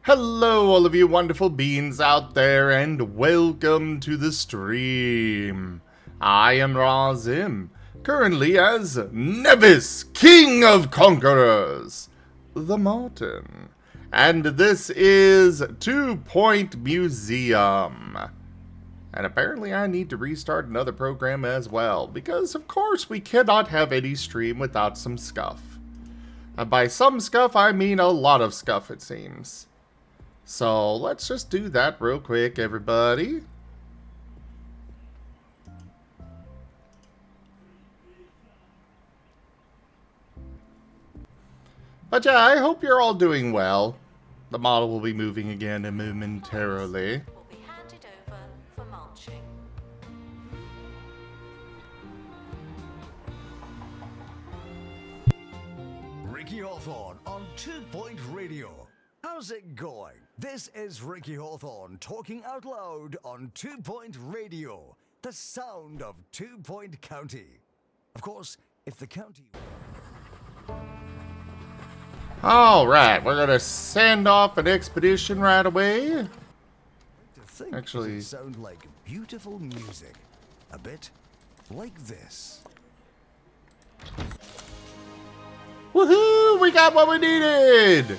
Hello all of you wonderful beings out there, and welcome to the stream. I am Razim, currently as Nevis, King of Conquerors, the Marten. And this is 2 Pont Museum. And apparently I need to restart another program as well, because of course we cannot have any stream without some scuff. And by some scuff I mean a lot of scuff, it seems. So let's just do that real quick, everybody. But yeah, I hope you're all doing well. The model will be moving again momentarily. Will be handed over for mulching. Ricky Hawthorne on 2 Point Radio. How's it going? This is Ricky Hawthorne talking out loud on 2 Point Radio, the sound of 2 Point County. Of course, if the county... Alright, we're gonna send off an expedition right away. To think Actually- it sound like beautiful music. A bit like this. Woohoo! We got what we needed!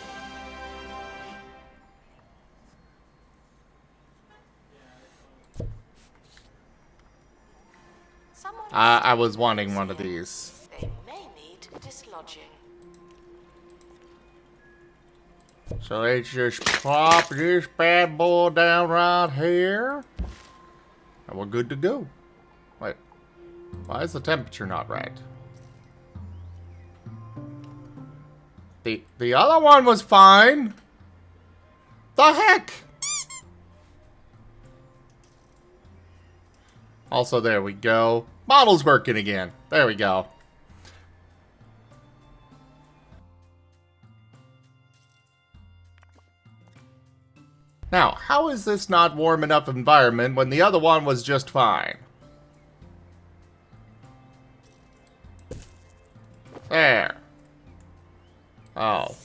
Someone I was wanting one of these. They may need dislodging. So let's just plop this bad boy down right here. And we're good to go. Wait. Why is the temperature not right? The other one was fine. The heck? Also, there we go. Model's working again. There we go. Now, how is this not warm enough environment when the other one was just fine? There. Oh.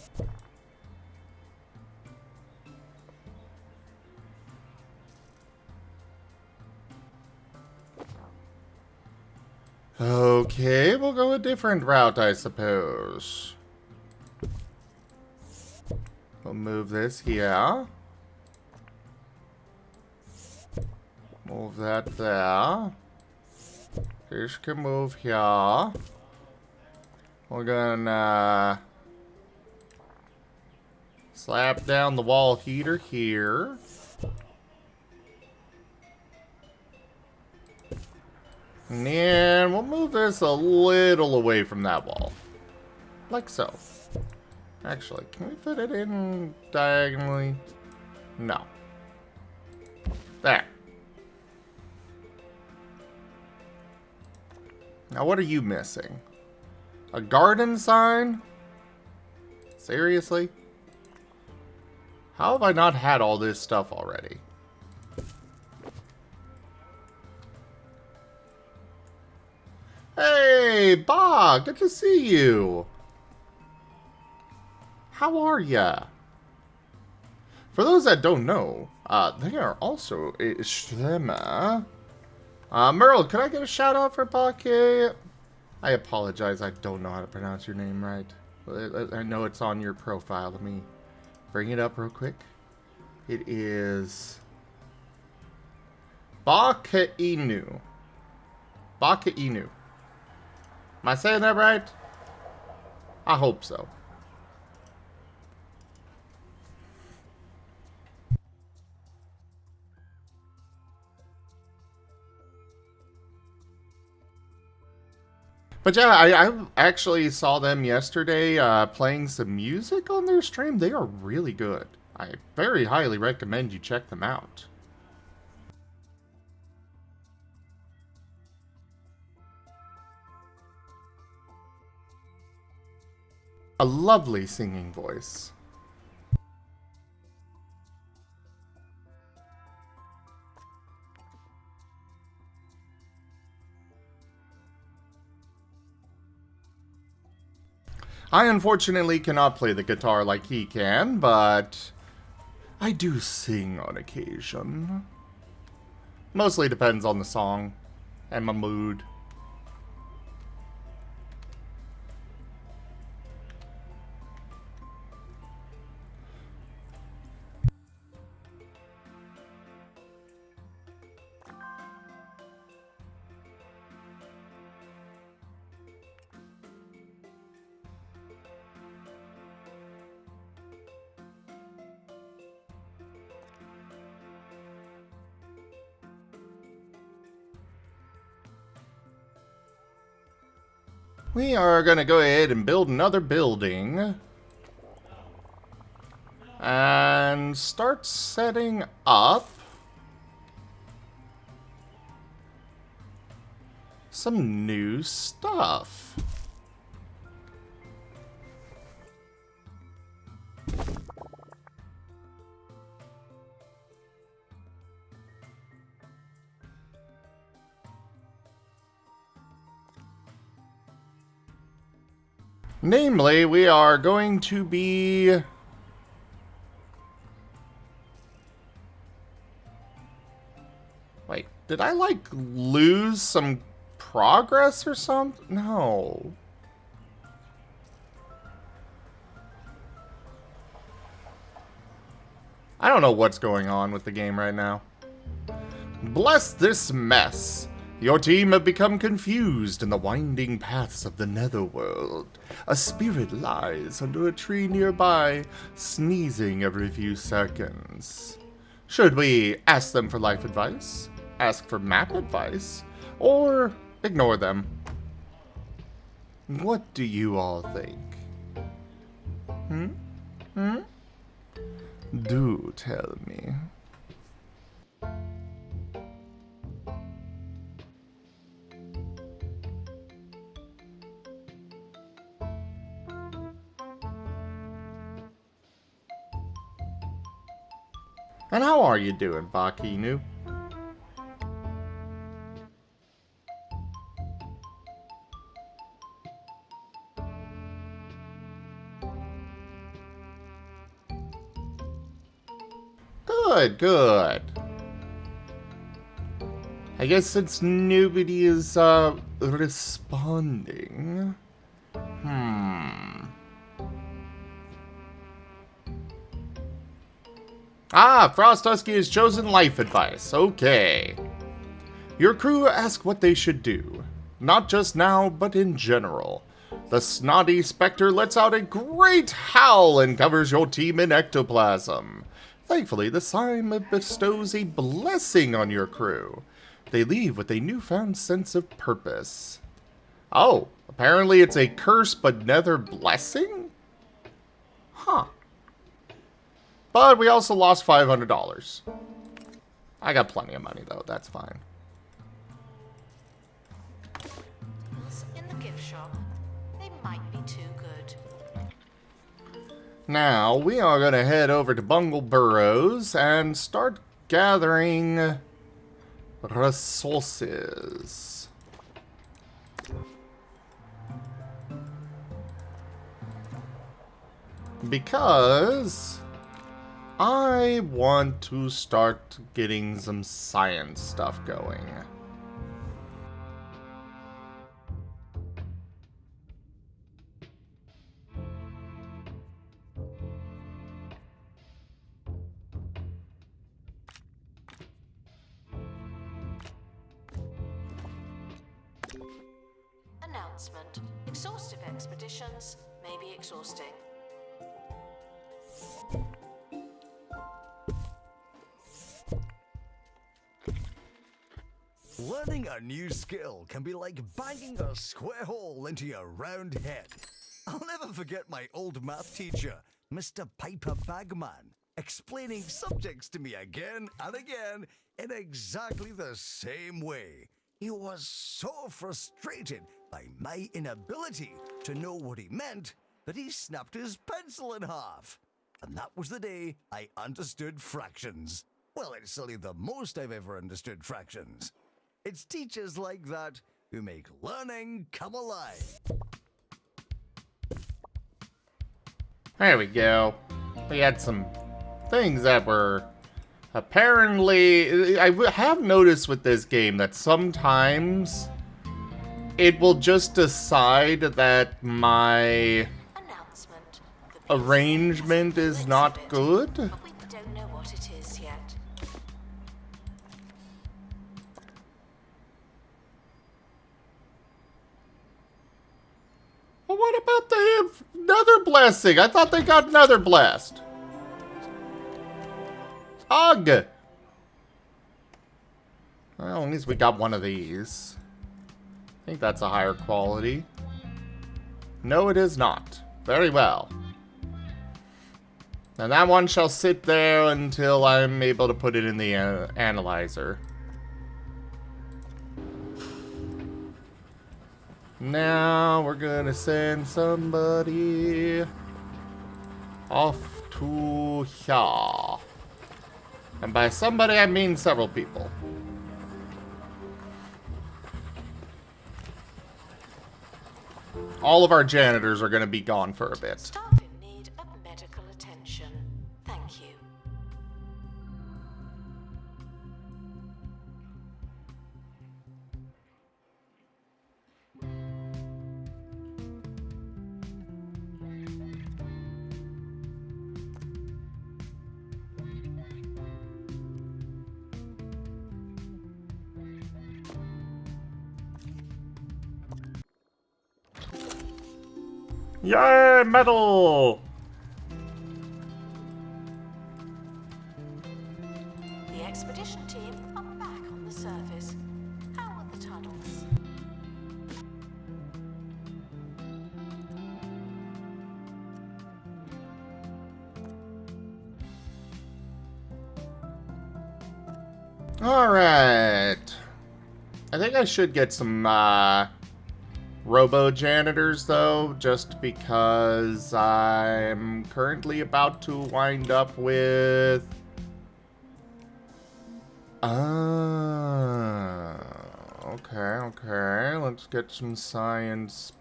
Okay, we'll go a different route, I suppose. We'll move this here. Move that there. This can move here. We're gonna slap down the wall heater here. And then we'll move this a little away from that wall. Like so. Actually, can we fit it in diagonally? No. There. Now what are you missing? A garden sign? Seriously? How have I not had all this stuff already? Hey, Ba! Good to see you! How are ya? For those that don't know, they are also a streamer. Merle, can I get a shout out for Pocket? I apologize, I don't know how to pronounce your name right. I know it's on your profile. Let me bring it up real quick. It is Baka-Inu. Baka-Inu. Am I saying that right? I hope so. But yeah, I actually saw them yesterday playing some music on their stream. They are really good. I very highly recommend you check them out. A lovely singing voice. I unfortunately cannot play the guitar like he can, but I do sing on occasion. Mostly depends on the song and my mood. We are going to go ahead and build another building. And start setting up some new stuff. Namely, we are going to be... Wait, did I, like, lose some progress or something? No. I don't know what's going on with the game right now. Bless this mess. Your team have become confused in the winding paths of the netherworld. A spirit lies under a tree nearby, sneezing every few seconds. Should we ask them for life advice, ask for map advice, or ignore them? What do you all think? Do tell me. And how are you doing, Bakinu? Good, good. I guess since nobody is, responding... Ah, Frost Husky has chosen life advice. Okay. Your crew ask what they should do. Not just now, but in general. The snotty specter lets out a great howl and covers your team in ectoplasm. Thankfully, the slime bestows a blessing on your crew. They leave with a newfound sense of purpose. Oh, apparently it's a curse but nether blessing? Huh. But we also lost $500. I got plenty of money, though. That's fine. In the gift shop, they might be too good. Now, we are going to head over to Bungle Burrows and start gathering resources. Because I want to start getting some science stuff going. Announcement. Exhaustive expeditions may be exhausting. Learning a new skill can be like banging a square hole into your round head. I'll never forget my old math teacher, Mr. Piper Bagman, explaining subjects to me again and again in exactly the same way. He was so frustrated by my inability to know what he meant that he snapped his pencil in half. And that was the day I understood fractions. Well, it's only the most I've ever understood fractions. It's teachers like that who make learning come alive. There we go. We had some things that were apparently... I have noticed with this game that sometimes it will just decide that my Announcement. arrangement is not good. But we don't know what it is yet. Well, what about the nether blessing? I thought they got nether blessed. Ugh! Well, at least we got one of these. I think that's a higher quality. No, it is not. Very well. And that one shall sit there until I'm able to put it in the analyzer. Now we're gonna send somebody off to here. And by somebody, I mean several people. All of our janitors are gonna be gone for a bit. Staff in need of medical attention. Thank you. Yay, metal! The expedition team are back on the surface. How are the tunnels? Alright. I think I should get some, robo-janitors, though, just because I'm currently about to wind up with... okay. Let's get some science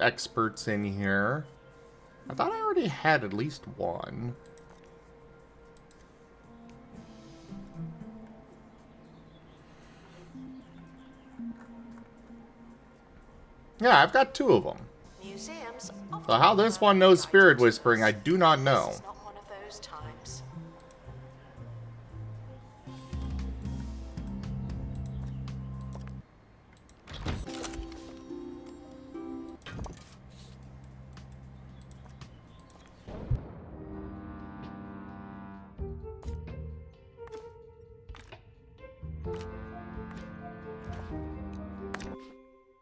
experts in here. I thought I already had at least one. Yeah, I've got two of them. Museums So how this one knows spirit whispering, I do not know. This is not one of those times.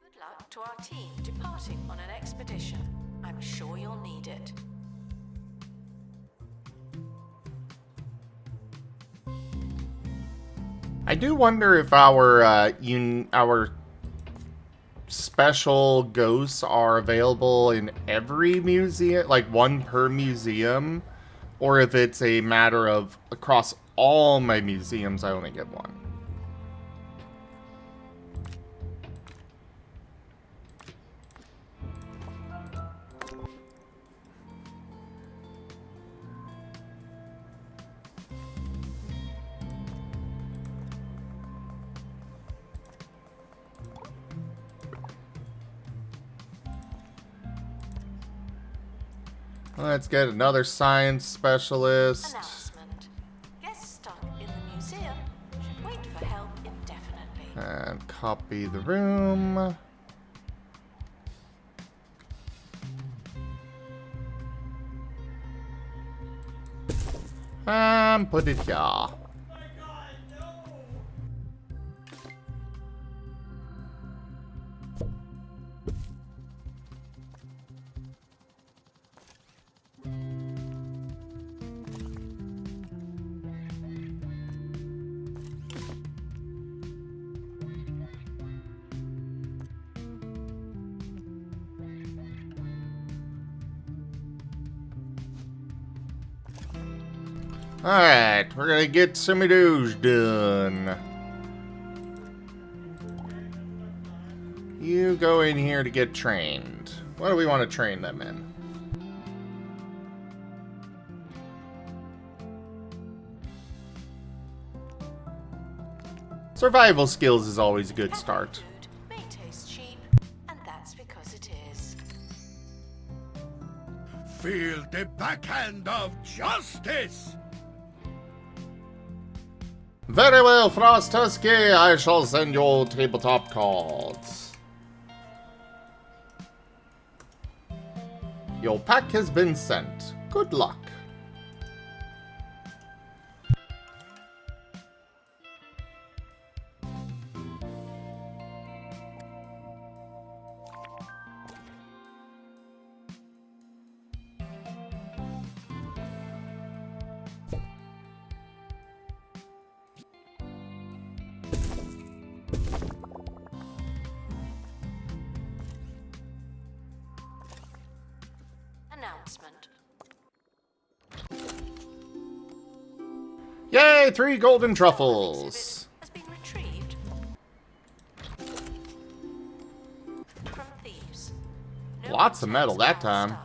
Good luck to our team departing on an expedition. I'm sure you'll need it. I do wonder if our special ghosts are available in every museum, like one per museum, or if it's a matter of across all my museums I only get one. Let's get another science specialist. Announcement. Guests stuck in the museum should wait for help indefinitely. And copy the room. And put it here. Alright, we're gonna get some of those done. You go in here to get trained. What do we want to train them in? Survival skills is always a good Healthy start. food may taste cheap, and that's because it is. Feel the backhand of justice! Very well, Frost Husky, I shall send you tabletop cards. Your pack has been sent. Good luck. Announcement. Yay, 3 golden truffles. Has been retrieved from thieves. No Lots of one metal takes that our time. stuff.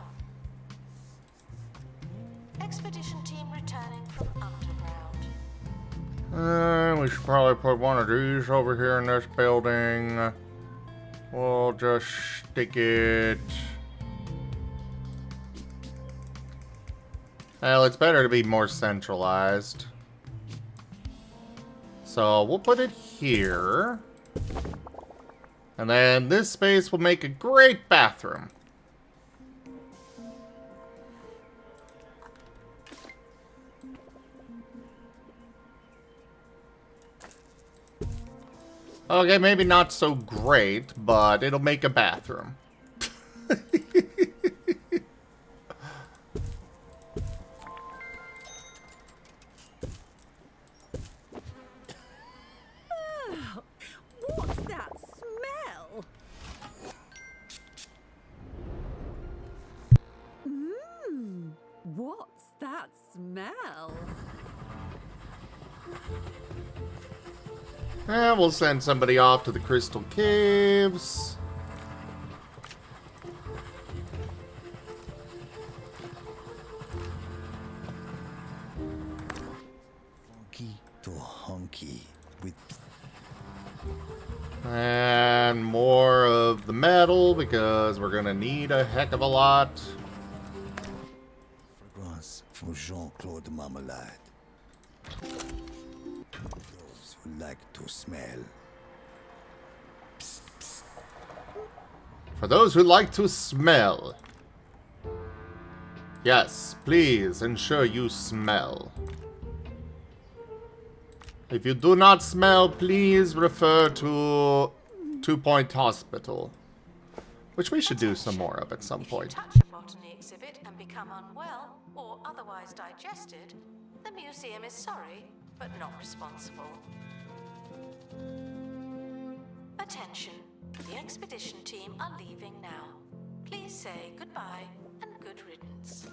Expedition team returning from underground. We should probably put one of these over here in this building. We'll just stick it. Well, it's better to be more centralized. So we'll put it here. And then this space will make a great bathroom. Okay, maybe not so great, but it'll make a bathroom. What's that smell? What's that smell? We'll send somebody off to the Crystal Caves. Funky to hunky with And more of the metal, because we're gonna need a heck of a lot. fragrance from Jean-Claude Marmalade. Those who like to smell. For those who like to smell. Yes, please ensure you smell. If you do not smell, please refer to Two Pont Hospital. Which we should do some more of at some If you point. touch a botany exhibit and become unwell or otherwise digested, the museum is sorry, but not responsible. Attention, the expedition team are leaving now. Please say goodbye and good riddance.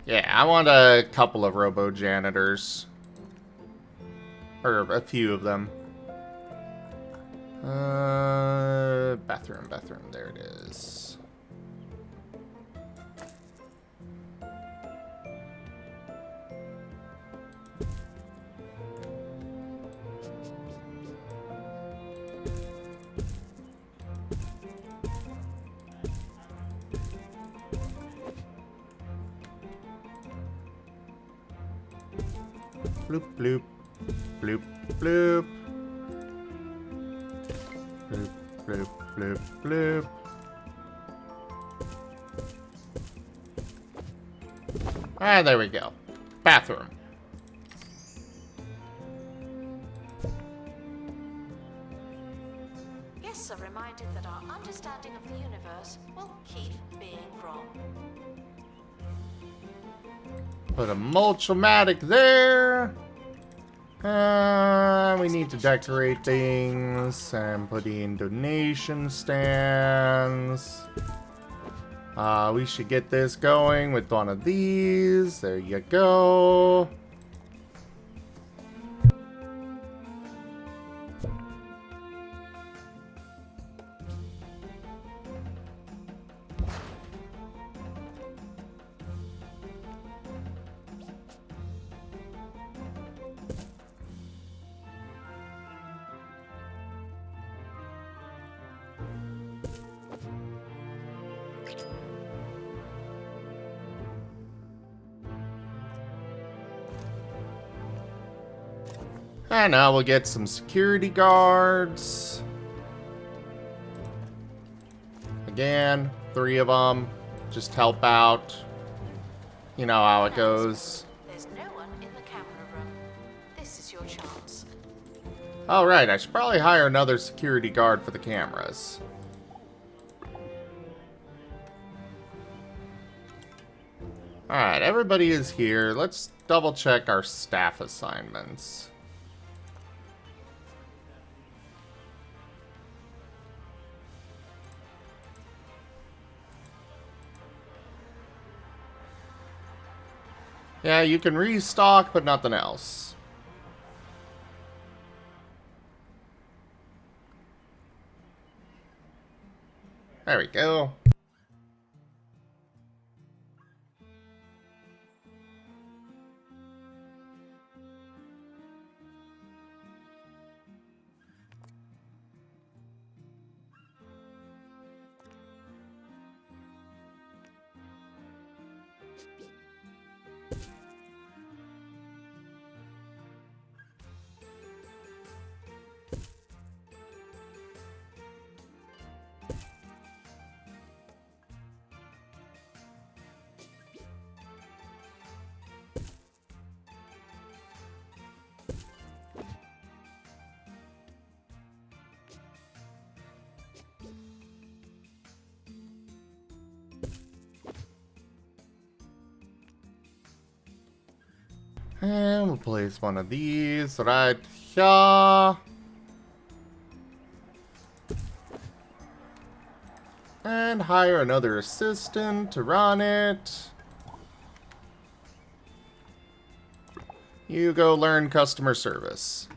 Yeah, I want a couple of robo-janitors. Or a few of them. Bathroom, there it is. Bloop, bloop. Bloop, bloop. Bloop, bloop, bloop, bloop. Ah, there we go. Bathroom. Guests are reminded that our understanding of the universe will keep being wrong. Put a mulch-o-matic there. We need to decorate things and put in donation stands. We should get this going with one of these. There you go. And now we'll get some security guards. Again, 3 of them. Just help out. You know how it goes. There's no one in the camera room. This is your chance. Oh, right. I should probably hire another security guard for the cameras. Alright, everybody is here. Let's double check our staff assignments. Yeah, you can restock, but nothing else. There we go. And we'll place one of these right here. And hire another assistant to run it. You go learn customer service.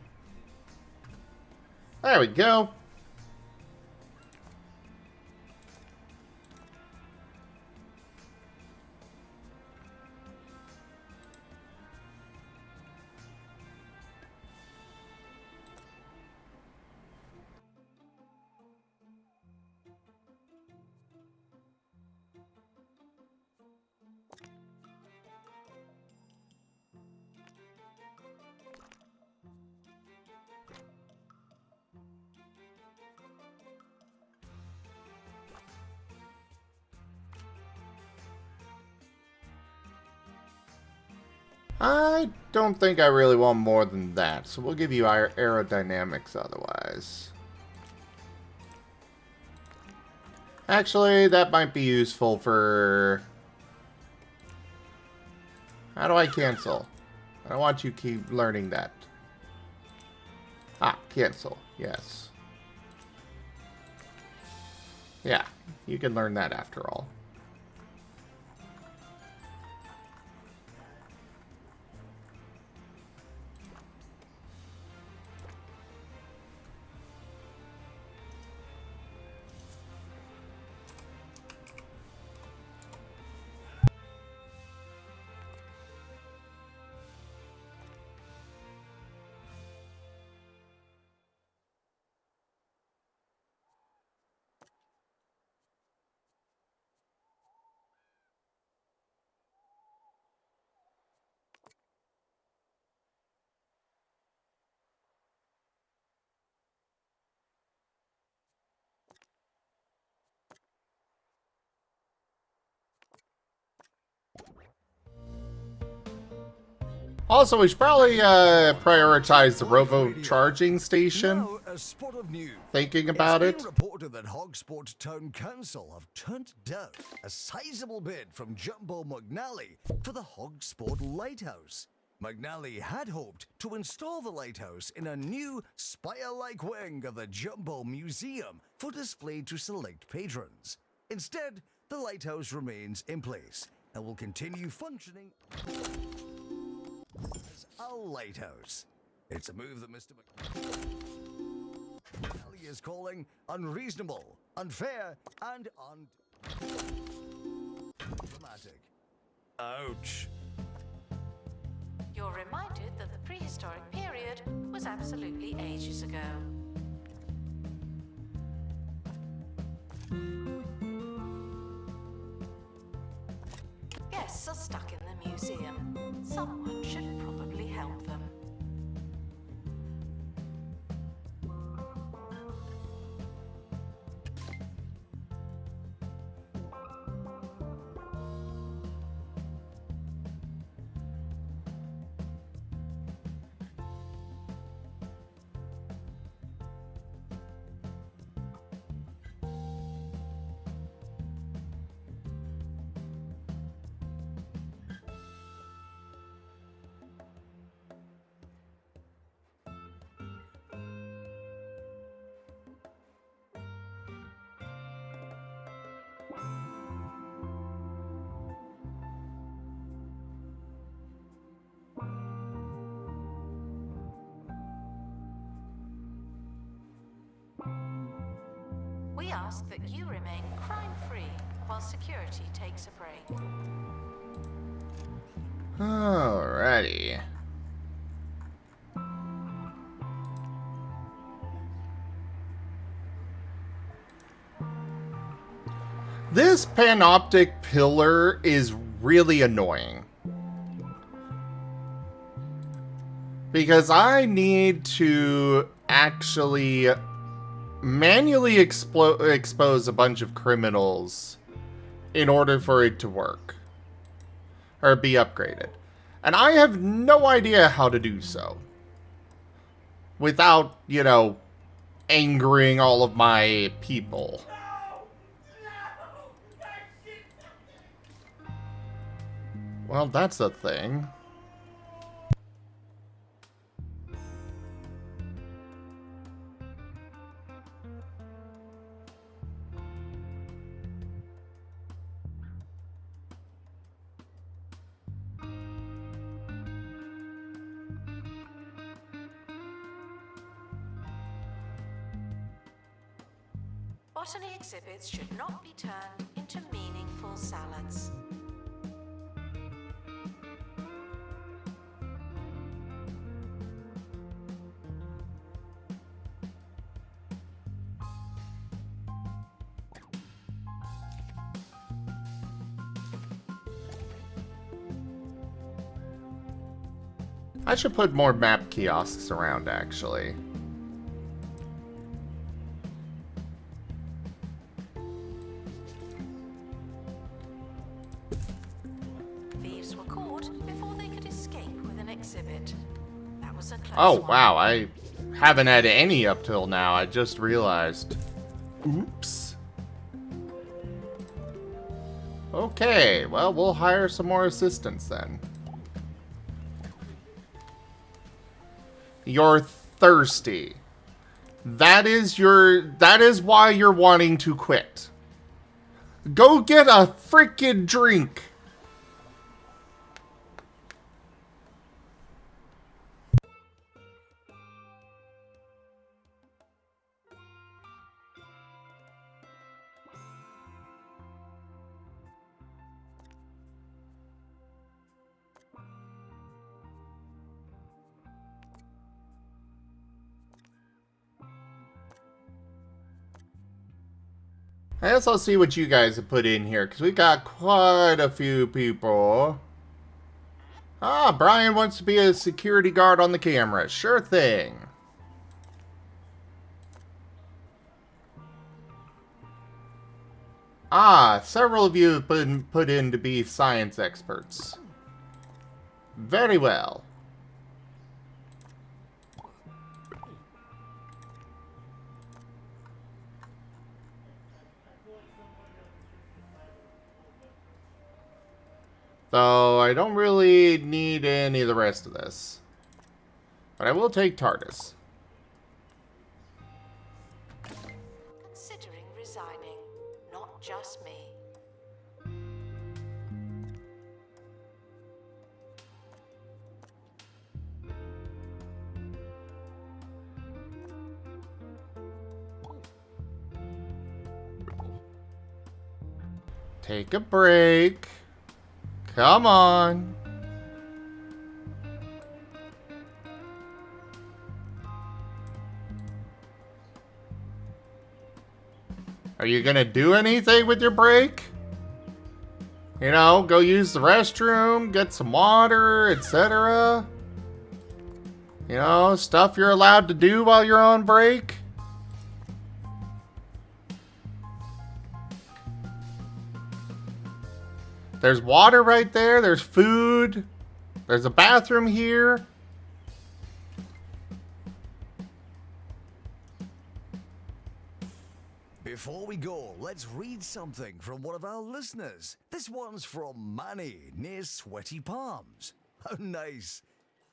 There we go. I don't think I really want more than that, so we'll give you our aerodynamics otherwise. Actually, that might be useful for... How do I cancel? I don't want you to keep learning that. Ah, cancel. Yes. Yeah, you can learn that after all. Also, we should probably prioritize the robo charging station. Now, a spot of news. Thinking about it. It's been reported that Hogsport Town Council have turned down a sizable bid from Jumbo McNally for the Hogsport Lighthouse. McNally had hoped to install the lighthouse in a new spire-like wing of the Jumbo Museum for display to select patrons. Instead, the lighthouse remains in place and will continue functioning as a lighthouse. It's a move that Mr. McNally is calling unreasonable, unfair, and undiplomatic. Ouch. You're reminded that the prehistoric period was absolutely ages ago. Guests are stuck in the museum. Someone should probably help them. ask that you remain crime-free while security takes a break. Alrighty. This panoptic pillar is really annoying. Because I need to actually manually expose a bunch of criminals in order for it to work. Or be upgraded. And I have no idea how to do so. Without, you know, angering all of my people. Well, that's a thing. Botany exhibits should not be turned into meaningful salads. I should put more map kiosks around, actually. Thieves were caught before they could escape with an exhibit. That was a close Oh, one. wow, I haven't had any up till now. I just realized. Oops. Okay, well, we'll hire some more assistants then. You're thirsty. That is why you're wanting to quit. Go get a freaking drink. I guess I'll see what you guys have put in here, because we got quite a few people. Ah, Brian wants to be a security guard on the camera. Sure thing. Ah, several of you have been put in to be science experts. Very well. So, I don't really need any of the rest of this. But I will take TARDIS. Considering resigning, not just me. Take a break. Come on. Are you gonna do anything with your break? You know, go use the restroom, get some water, etc. You know, stuff you're allowed to do while you're on break. There's water right there. There's food. There's a bathroom here. Before we go, let's read something from one of our listeners. This one's from Manny near Sweaty Palms. How nice.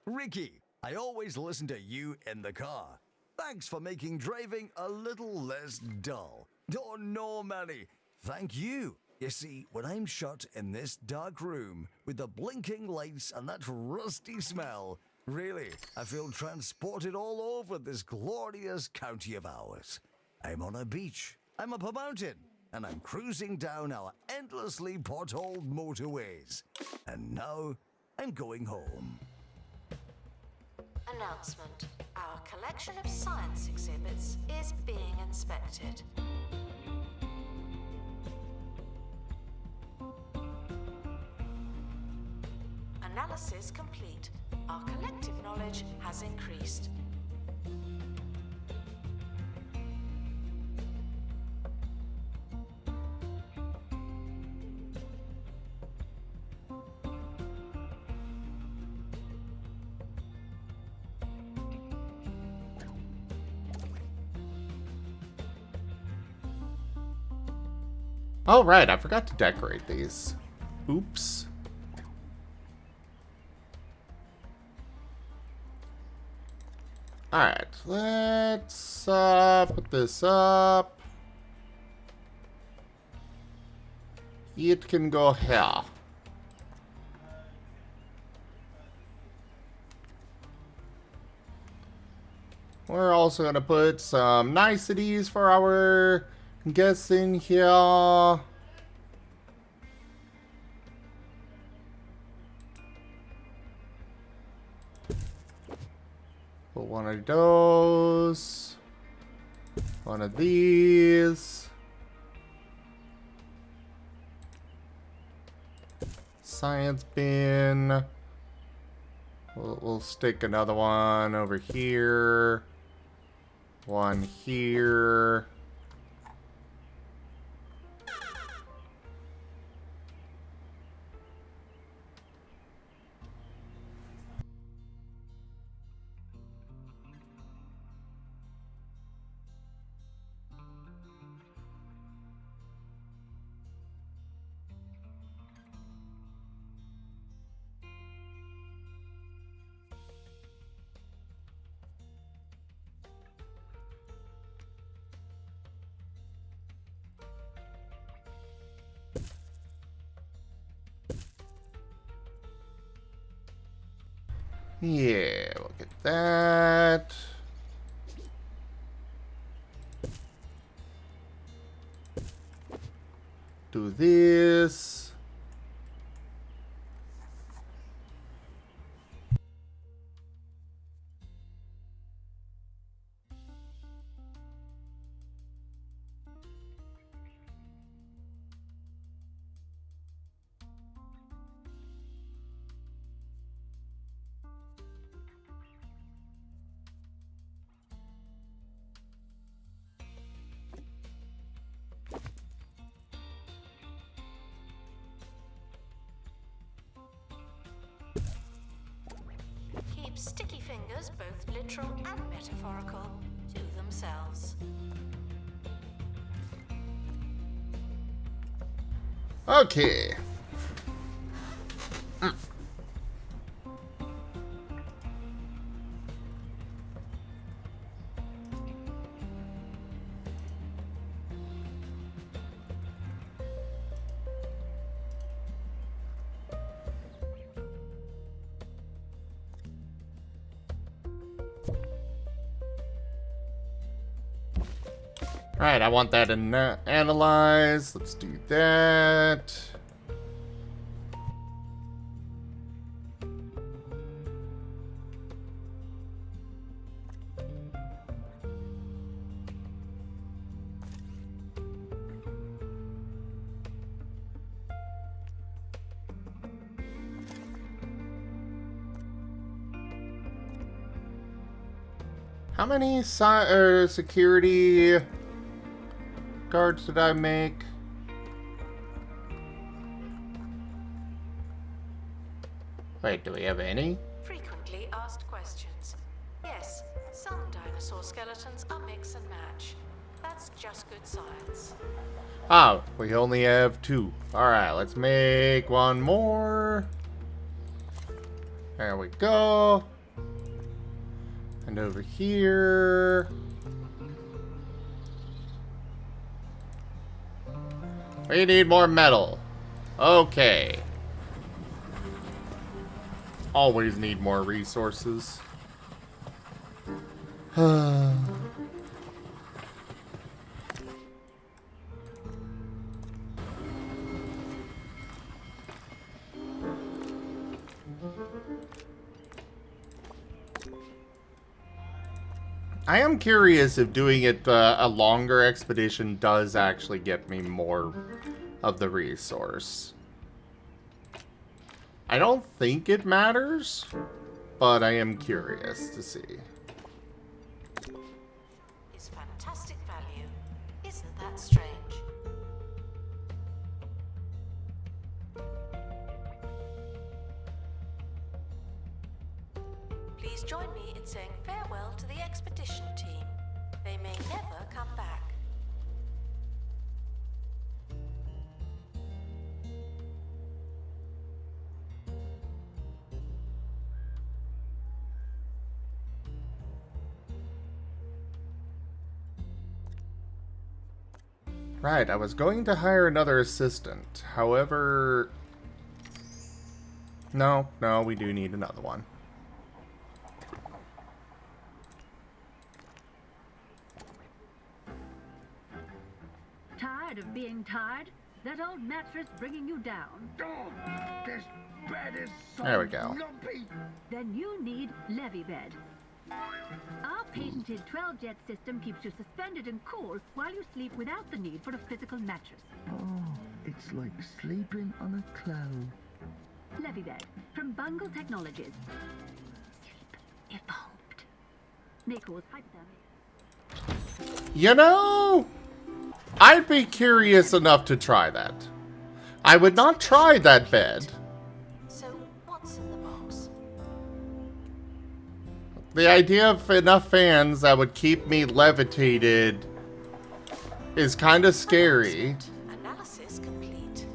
Ricky, I always listen to you in the car. Thanks for making driving a little less dull. Oh no, Manny. Thank you. You see, when I'm shut in this dark room with the blinking lights and that rusty smell, really, I feel transported all over this glorious county of ours. I'm on a beach, I'm up a mountain, and I'm cruising down our endlessly potholed motorways. And now, I'm going home. Announcement. Our collection of science exhibits is being inspected. Analysis complete. Our collective knowledge has increased. Oh, right, I forgot to decorate these. Oops. Alright, let's put this up. It can go here. We're also going to put some niceties for our guests in here. Put one of those. One of these. Science bin. We'll stick another one over here. One here. Yeah, we'll get that. Do this. Keep sticky fingers, both literal and metaphorical, to themselves. Okay. Alright, I want that to analyze. Let's do that. How many security guards did I make? Wait, do we have any? Frequently asked questions. Yes, some dinosaur skeletons are mix and match. That's just good science. Oh, we only have 2. Alright, let's make one more. There we go. And over here. We need more metal. Okay. Always need more resources. I am curious if doing it a longer expedition does actually get me more of the resource. I don't think it matters, but I am curious to see. Is fantastic value. Isn't that strange? Please join me in saying farewell to the expedition team. They may never come back. Right, I was going to hire another assistant. However... No, we do need another one. Tired of being tired? That old mattress bringing you down? Oh, this bed is so There we go. lumpy. Then you need Levy Bed. Our patented 12-jet system keeps you suspended and cool while you sleep without the need for a physical mattress. Oh, it's like sleeping on a cloud. Levy Bed from Bungle Technologies. Sleep evolved. May cause hypothermia. You know, I'd be curious enough to try that. I would not try that bed. So, what's in the box? The idea of enough fans that would keep me levitated is kind of scary. Analysis complete.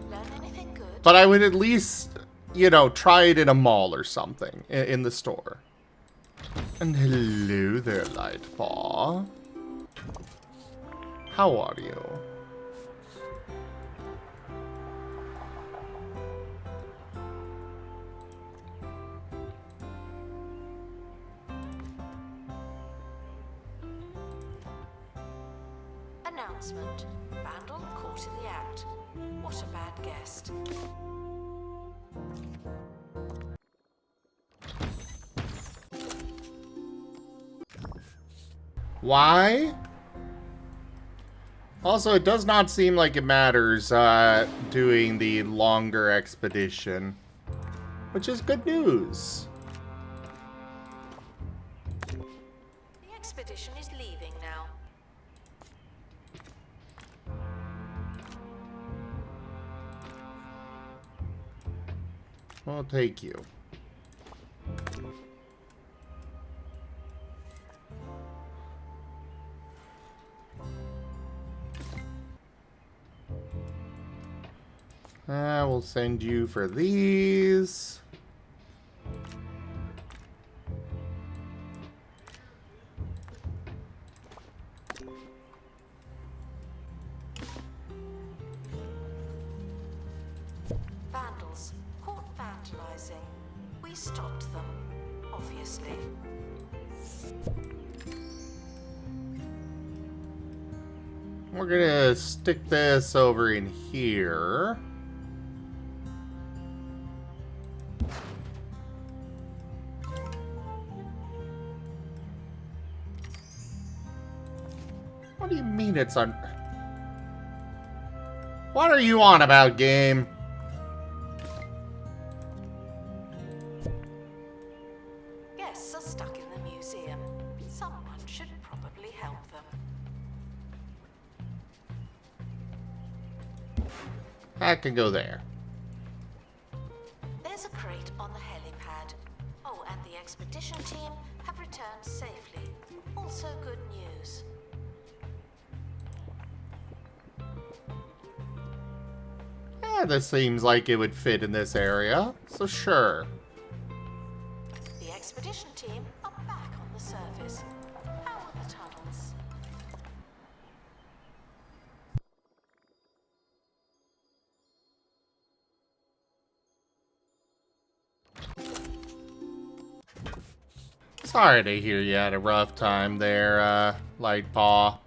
Learn anything good? But I would at least, you know, try it in a mall or something, in the store. And hello there, Lightpaw. How are you? Announcement. Vandal caught in the act. What a bad guest. Why? Also, it does not seem like it matters doing the longer expedition, which is good news. The expedition is leaving now. I'll take you. We'll send you for these. Vandals caught vandalizing. We stopped them, obviously. We're gonna stick this over in here. What do you mean it's on? What are you on about, game? Guests are stuck in the museum. Someone should probably help them. That can go there. There's a crate on the helipad. Oh, and the expedition team have returned safely. Also good news. Yeah, this seems like it would fit in this area, so sure. The expedition team are back on the surface. How are the tunnels? Sorry to hear you had a rough time there, Lightpaw.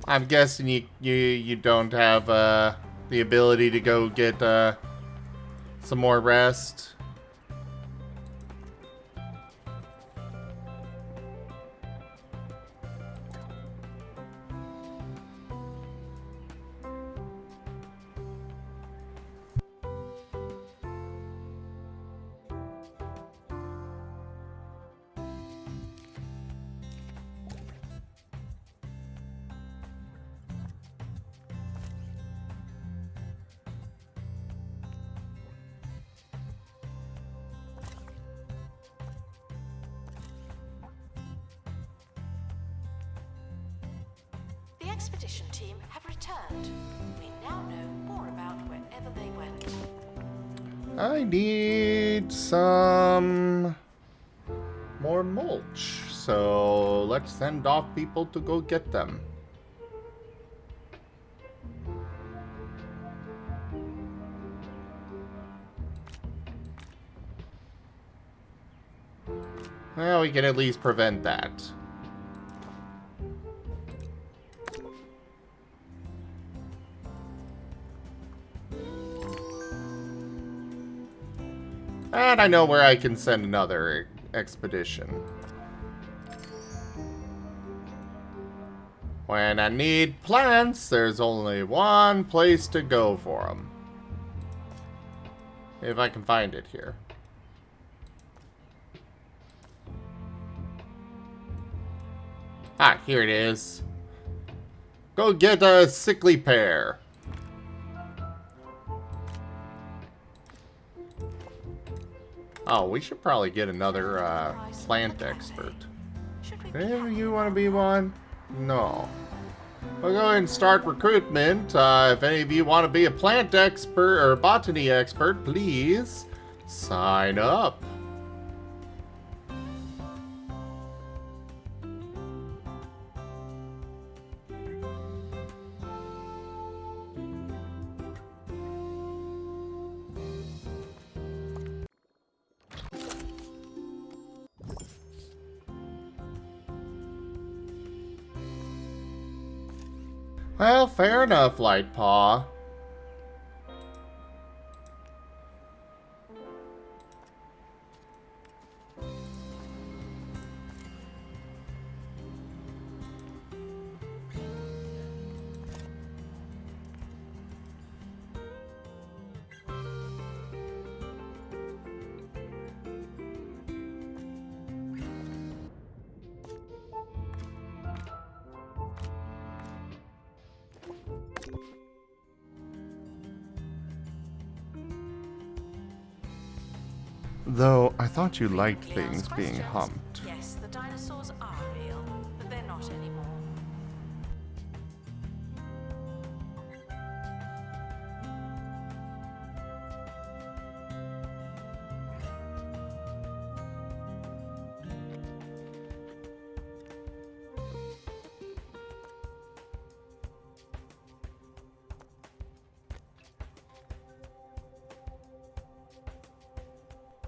I'm guessing you don't have the ability to go get some more rest. The expedition team have returned. We now know more about wherever they went. I need some more mulch, so let's send off people to go get them. Well, we can at least prevent that. And I know where I can send another expedition. When I need plants, there's only one place to go for them. If I can find it here. Ah, here it is. Go get a sickly pear. Oh, we should probably get another plant expert. Hey, you want to be one? No. We'll go ahead and start recruitment. If any of you want to be a plant expert or botany expert, please sign up. Well, fair enough, Lightpaw. Though, I thought you liked things being humped. Yes, the dinosaurs are real, but they're not anymore.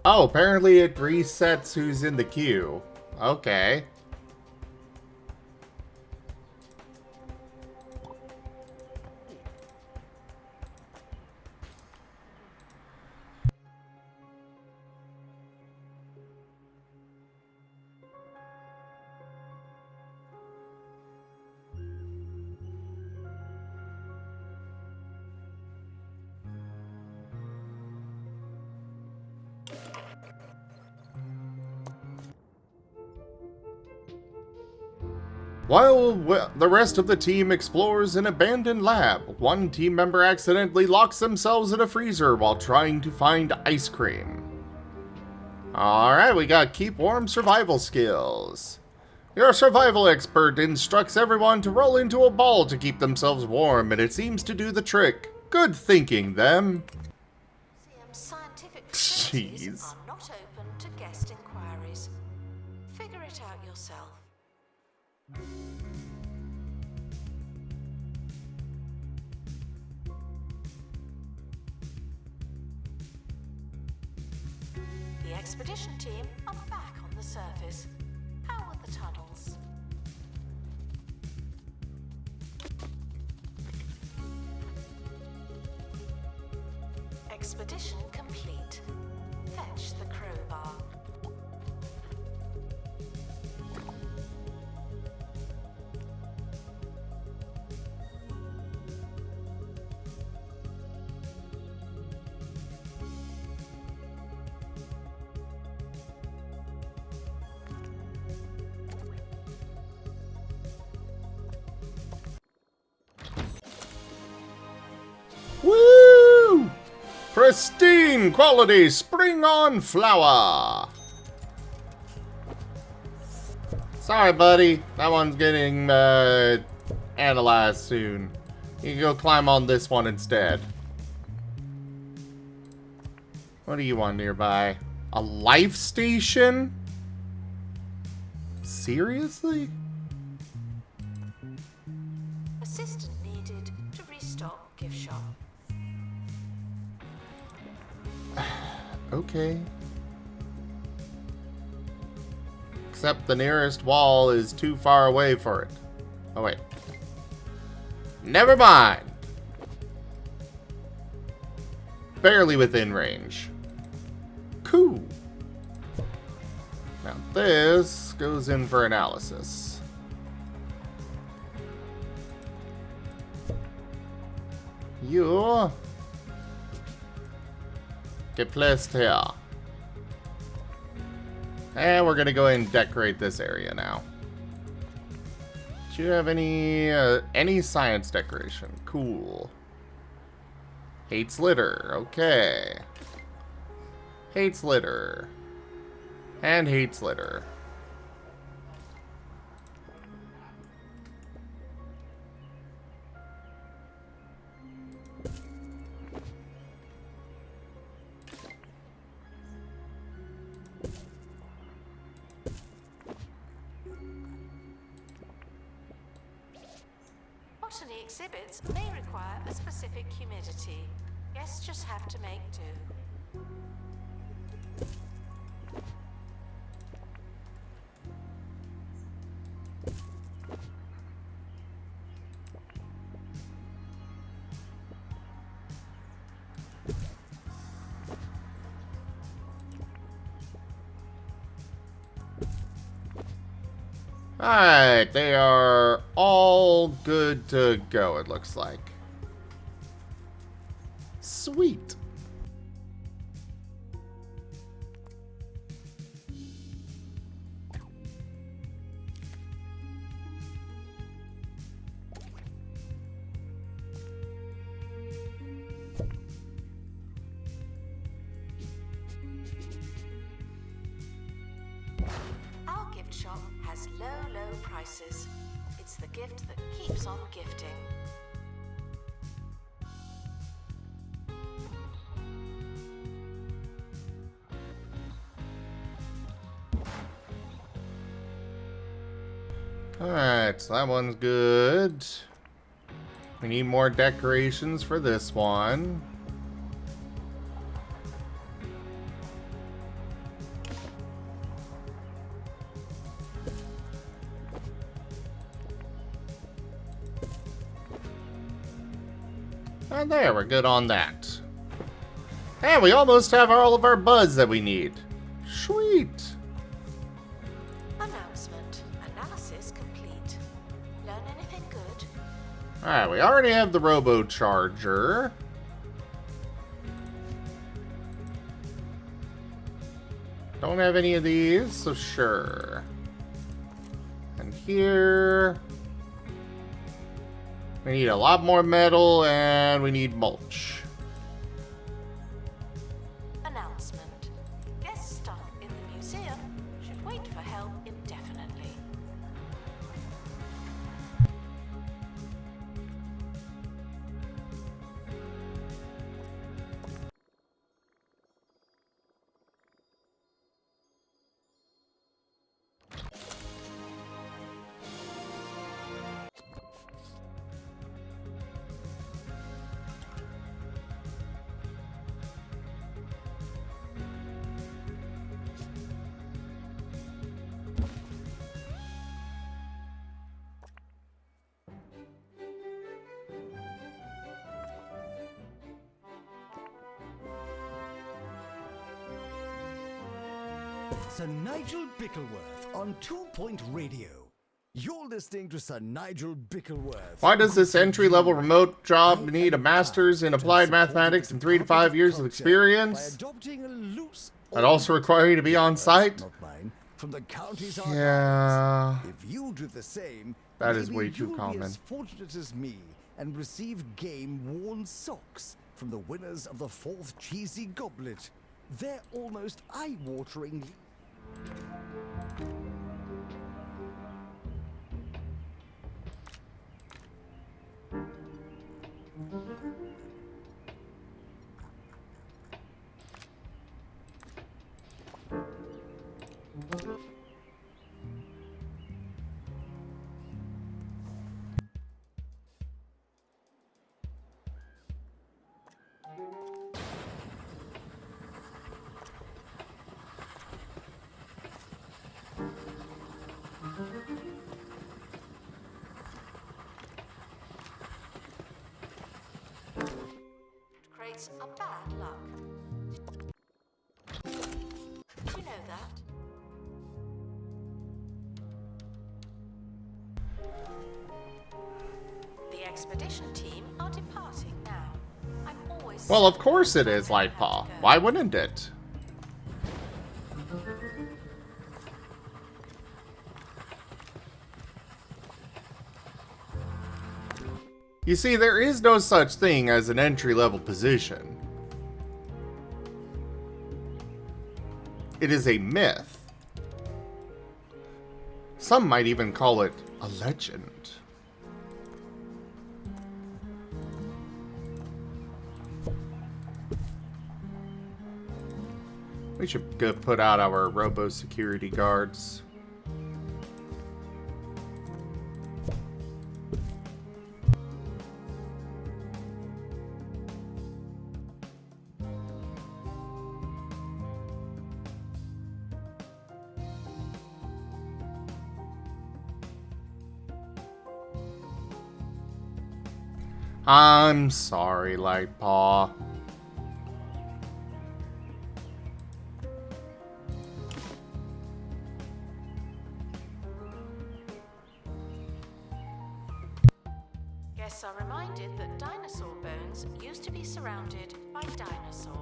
Oh, apparently it resets who's in the queue. Okay. While the rest of the team explores an abandoned lab, one team member accidentally locks themselves in a freezer while trying to find ice cream. Alright, we got keep warm survival skills. Your survival expert instructs everyone to roll into a ball to keep themselves warm, and it seems to do the trick. Good thinking, them. Scientific facilities Jeez. are not open to guest inquiries. Figure it out yourself. The expedition team are back on the surface. How were the tunnels? Expedition complete. Fetch the crowbar. Woo! Pristine quality spring-on flower. Sorry, buddy. That one's getting analyzed soon. You can go climb on this one instead. What do you want nearby? A life station? Seriously? Assistant needed to restock gift shop. Okay. Except the nearest wall is too far away for it. Oh, wait. Never mind. Barely within range. Cool. Now this goes in for analysis. You get placed here. And we're gonna go ahead and decorate this area now. Do you have any science decoration? Cool. Hates litter. Okay. Hates litter. And hates litter. Botany exhibits may require a specific humidity. Guests just have to make do. Alright, they are all good to go, it looks like. Sweet. Our gift shop has low prices. It's the gift that keeps on gifting. Alright, so that one's good. We need more decorations for this one. And there, we're good on that. And we almost have all of our buds that we need. Sweet. Announcement. Analysis complete. Learn anything good? Alright, we already have the robo-charger. Don't have any of these, so sure. And here... we need a lot more metal, and we need mulch. Announcement. Guest staff in the museum should wait for help indefinitely. Sir Nigel Bickleworth on 2 Point Radio. You're listening to Sir Nigel Bickleworth. Why does this entry-level remote job need a master's in applied mathematics and 3 to 5 years of experience? I'd also require you to be on site? From the county's Yeah. If you do the same, That is maybe way too you'll common. Be as fortunate as me and receive game-worn socks from the winners of the 4th cheesy goblet. They're almost eye-watering. Creates a bad luck. Do you know that? The expedition team are departing now. I'm always Well, of course it is, Lightpaw. Why wouldn't it? You see, there is no such thing as an entry-level position. It is a myth. Some might even call it a legend. We should go put out our robo-security guards. I'm sorry, Lightpaw. Guests are reminded that dinosaur bones used to be surrounded by dinosaur.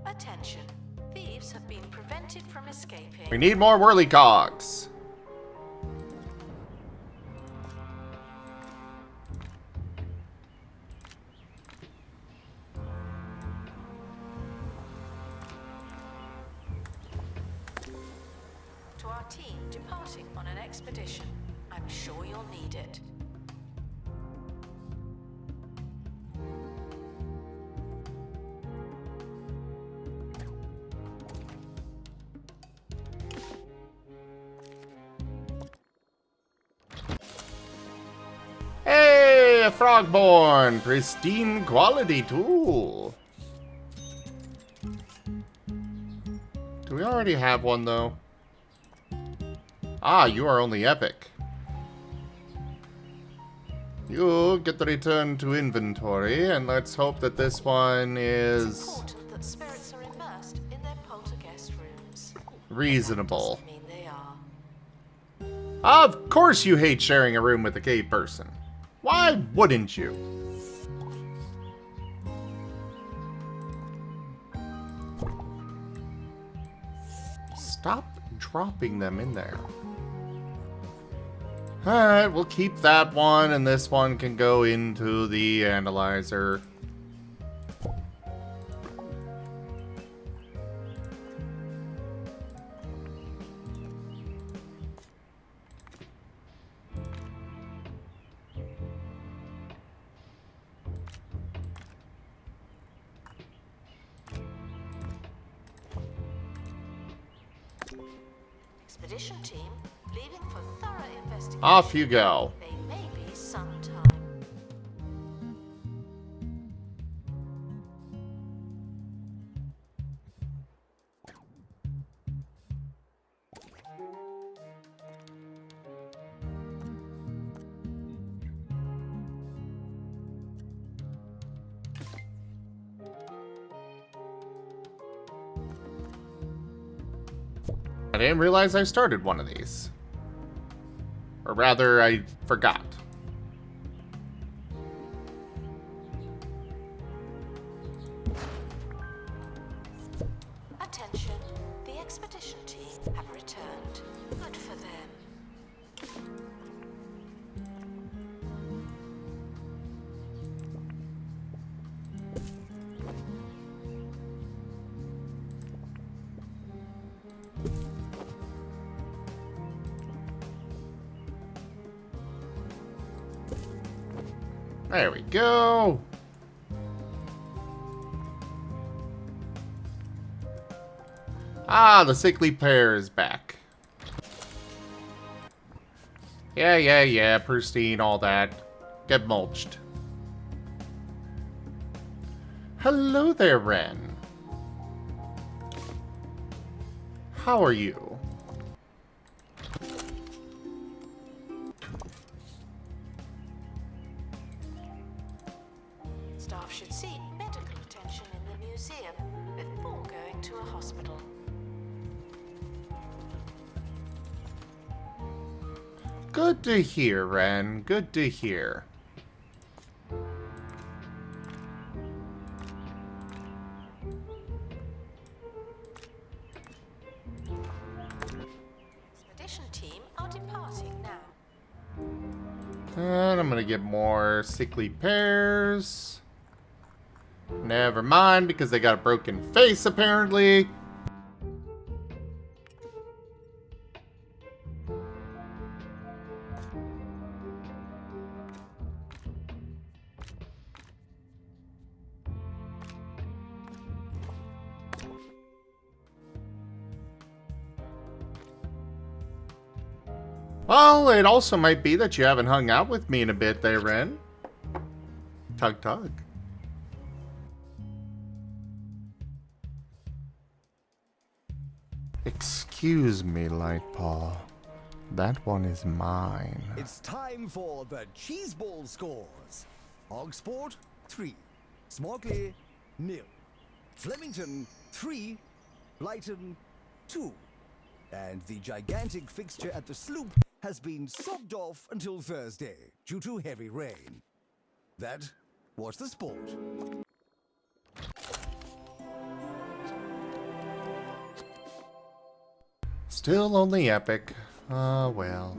Attention. Thieves have been prevented from escaping. We need more whirlycogs. To our team departing on an expedition, I'm sure you'll need it. Hey, a frogborn! Pristine quality tool. Do we already have one, though? Ah, you are only epic. You get the return to inventory, and let's hope that this one It's is important that spirits are immersed in their poltergeist rooms. reasonable. Doesn't mean they are. Of course you hate sharing a room with a cave person. Why wouldn't you? Stop dropping them in there. Alright, we'll keep that one, and this one can go into the analyzer. Expedition team leaving for thorough investigation. Off you go. They may be sometime. I didn't realize I started one of these. Or rather, I forgot. Attention, the expedition team have returned. Good for them. There we go. Ah, the sickly pear is back. Yeah, pristine, all that. Get mulched. Hello there, Wren. How are you? Staff should seek medical attention in the museum before going to a hospital. Good to hear, Wren. Good to hear. Expedition team are departing now. And I'm gonna get more sickly pears. Never mind, because they got a broken face, apparently. Well, it also might be that you haven't hung out with me in a bit there, Wren. Tug tug. Excuse me, Lightpaw. That one is mine. It's time for the cheese ball scores. Hogsport 3, Smockley 0, Flemington 3, Blyton 2, and the gigantic fixture at the sloop has been sobbed off until Thursday due to heavy rain. That was the sport. Still only epic. Ah, well.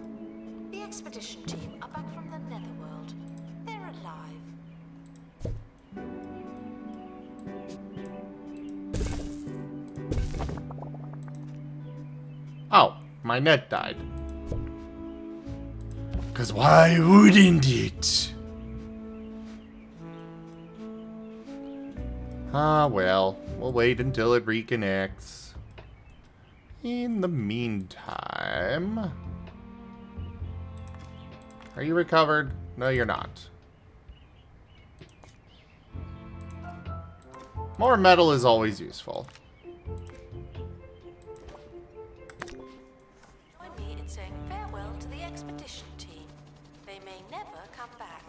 The expedition team are back from the netherworld. They're alive. Oh, my net died. 'Cause why wouldn't it? Ah, well. We'll wait until it reconnects. In the meantime... Are you recovered? No, you're not. More metal is always useful. Join me in saying farewell to the expedition team. They may never come back.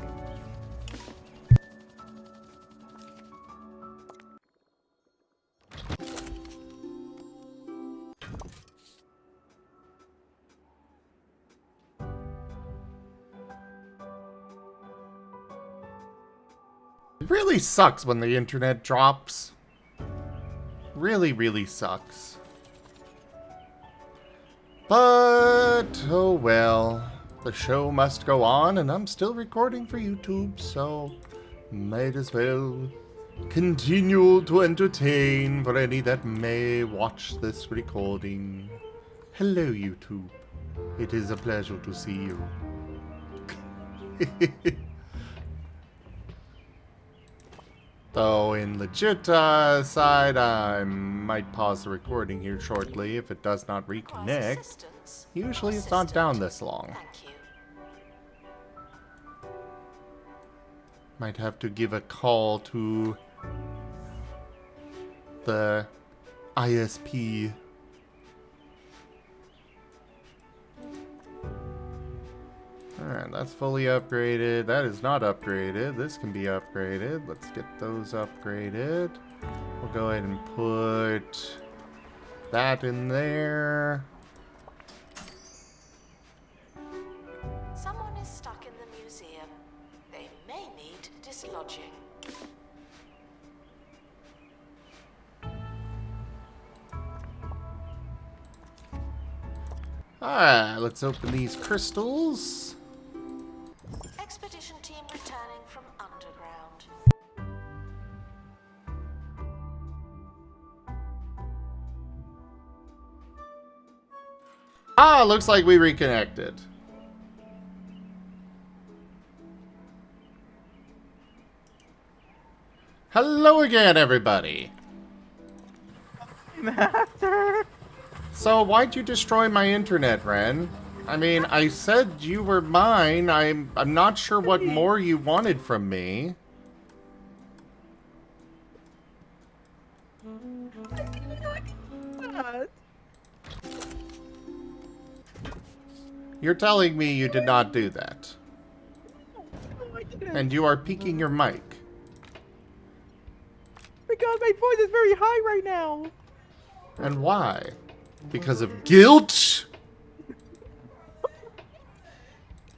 It really sucks when the internet drops. Really, really sucks. But, oh well. The show must go on, and I'm still recording for YouTube, so might as well continue to entertain for any that may watch this recording. Hello, YouTube. It is a pleasure to see you. Though in legit side, I might pause the recording here shortly if it does not Requires reconnect. assistance. Science. Usually Your it's not down assistant. this long. Thank you. Might have to give a call to the ISP. Alright, that's fully upgraded. That is not upgraded. This can be upgraded. Let's get those upgraded. We'll go ahead and put that in there. Someone is stuck in the museum. They may need dislodging. Alright, let's open these crystals. Expedition team returning from underground. Ah, looks like we reconnected. Hello again, everybody. Master. So, why'd you destroy my internet, Ren? I mean, I said you were mine. I'm not sure what more you wanted from me. You're telling me you did not do that. And you are peeking your mic. Because my voice is very high right now. And why? Because of guilt?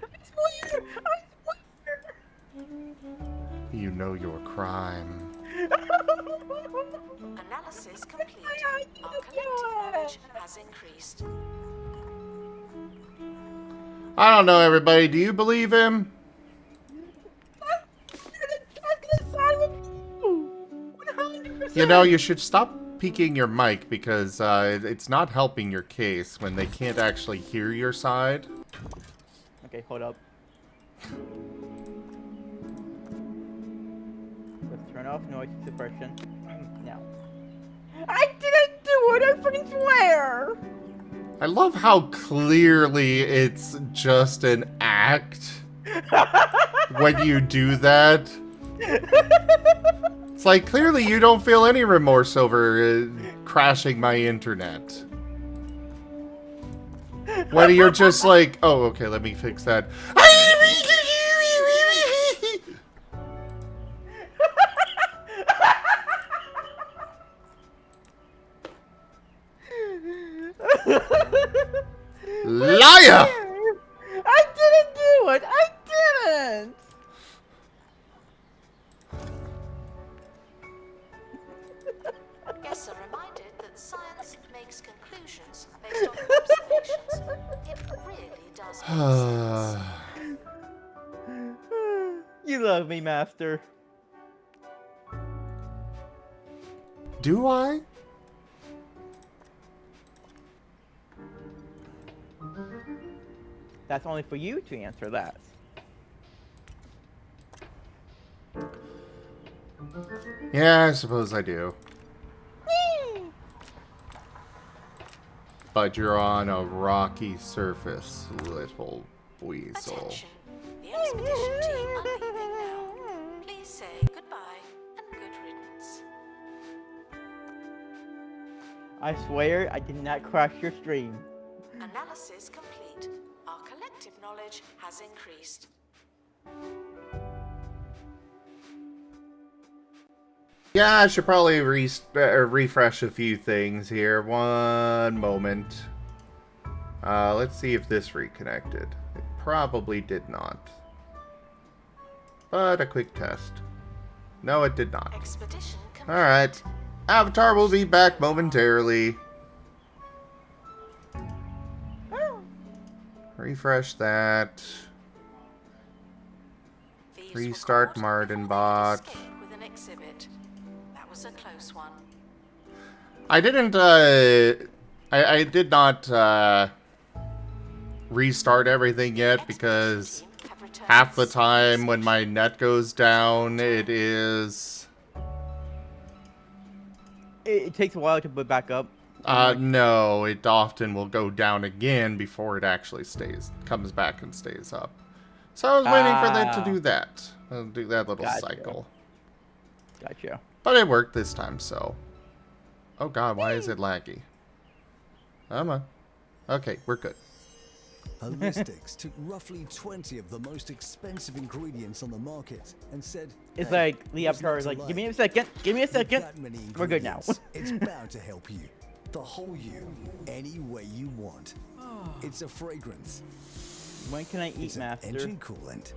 I swear. You know your crime. Analysis complete. Our collective knowledge has increased. I don't know, everybody. Do you believe him? You know, you should stop peeking your mic because it's not helping your case when they can't actually hear your side. Okay, hold up. Let's turn off noise suppression. Now. I didn't do it! I freaking swear! I love how clearly it's just an act when you do that. It's like, clearly you don't feel any remorse over crashing my internet. When you're just like, oh, okay, let me fix that. Liar! I didn't do it! I didn't! Guests are reminded that science makes conclusions based on observations. It really does make sense. You love me, Master. Do I? That's only for you to answer that. Yeah, I suppose I do. But you're on a rocky surface, little weasel. Attention. The expedition team are leaving now. Please say goodbye and good riddance. I swear I did not crash your stream. Analysis complete. Our collective knowledge has increased. Yeah, I should probably refresh a few things here. One moment. Let's see if this reconnected. It probably did not. But a quick test. No, it did not. Expedition complete. Alright. Avatar will be back momentarily. Refresh that. Thieves Restart were caught Marten before bot. they could escape with an exhibit. That was a close one. I didn't, I did not, restart everything yet because half the time when my net goes down, it is... It takes a while to put back up. No, it often will go down again before it actually comes back and stays up. So I was waiting for that to do that. Do that little cycle. Gotcha. But it worked this time, so. Oh god, why is it laggy? Come on. Okay, we're good. Holistics took roughly 20 of the most expensive ingredients on the market and said, It's "Hey, like the what's Avatar not is to like, give me a like? second, give me a With second. that many We're good now. ingredients, it's bound to help you. The whole you, any way you want. It's a fragrance. When can I eat, It's an Master? engine coolant.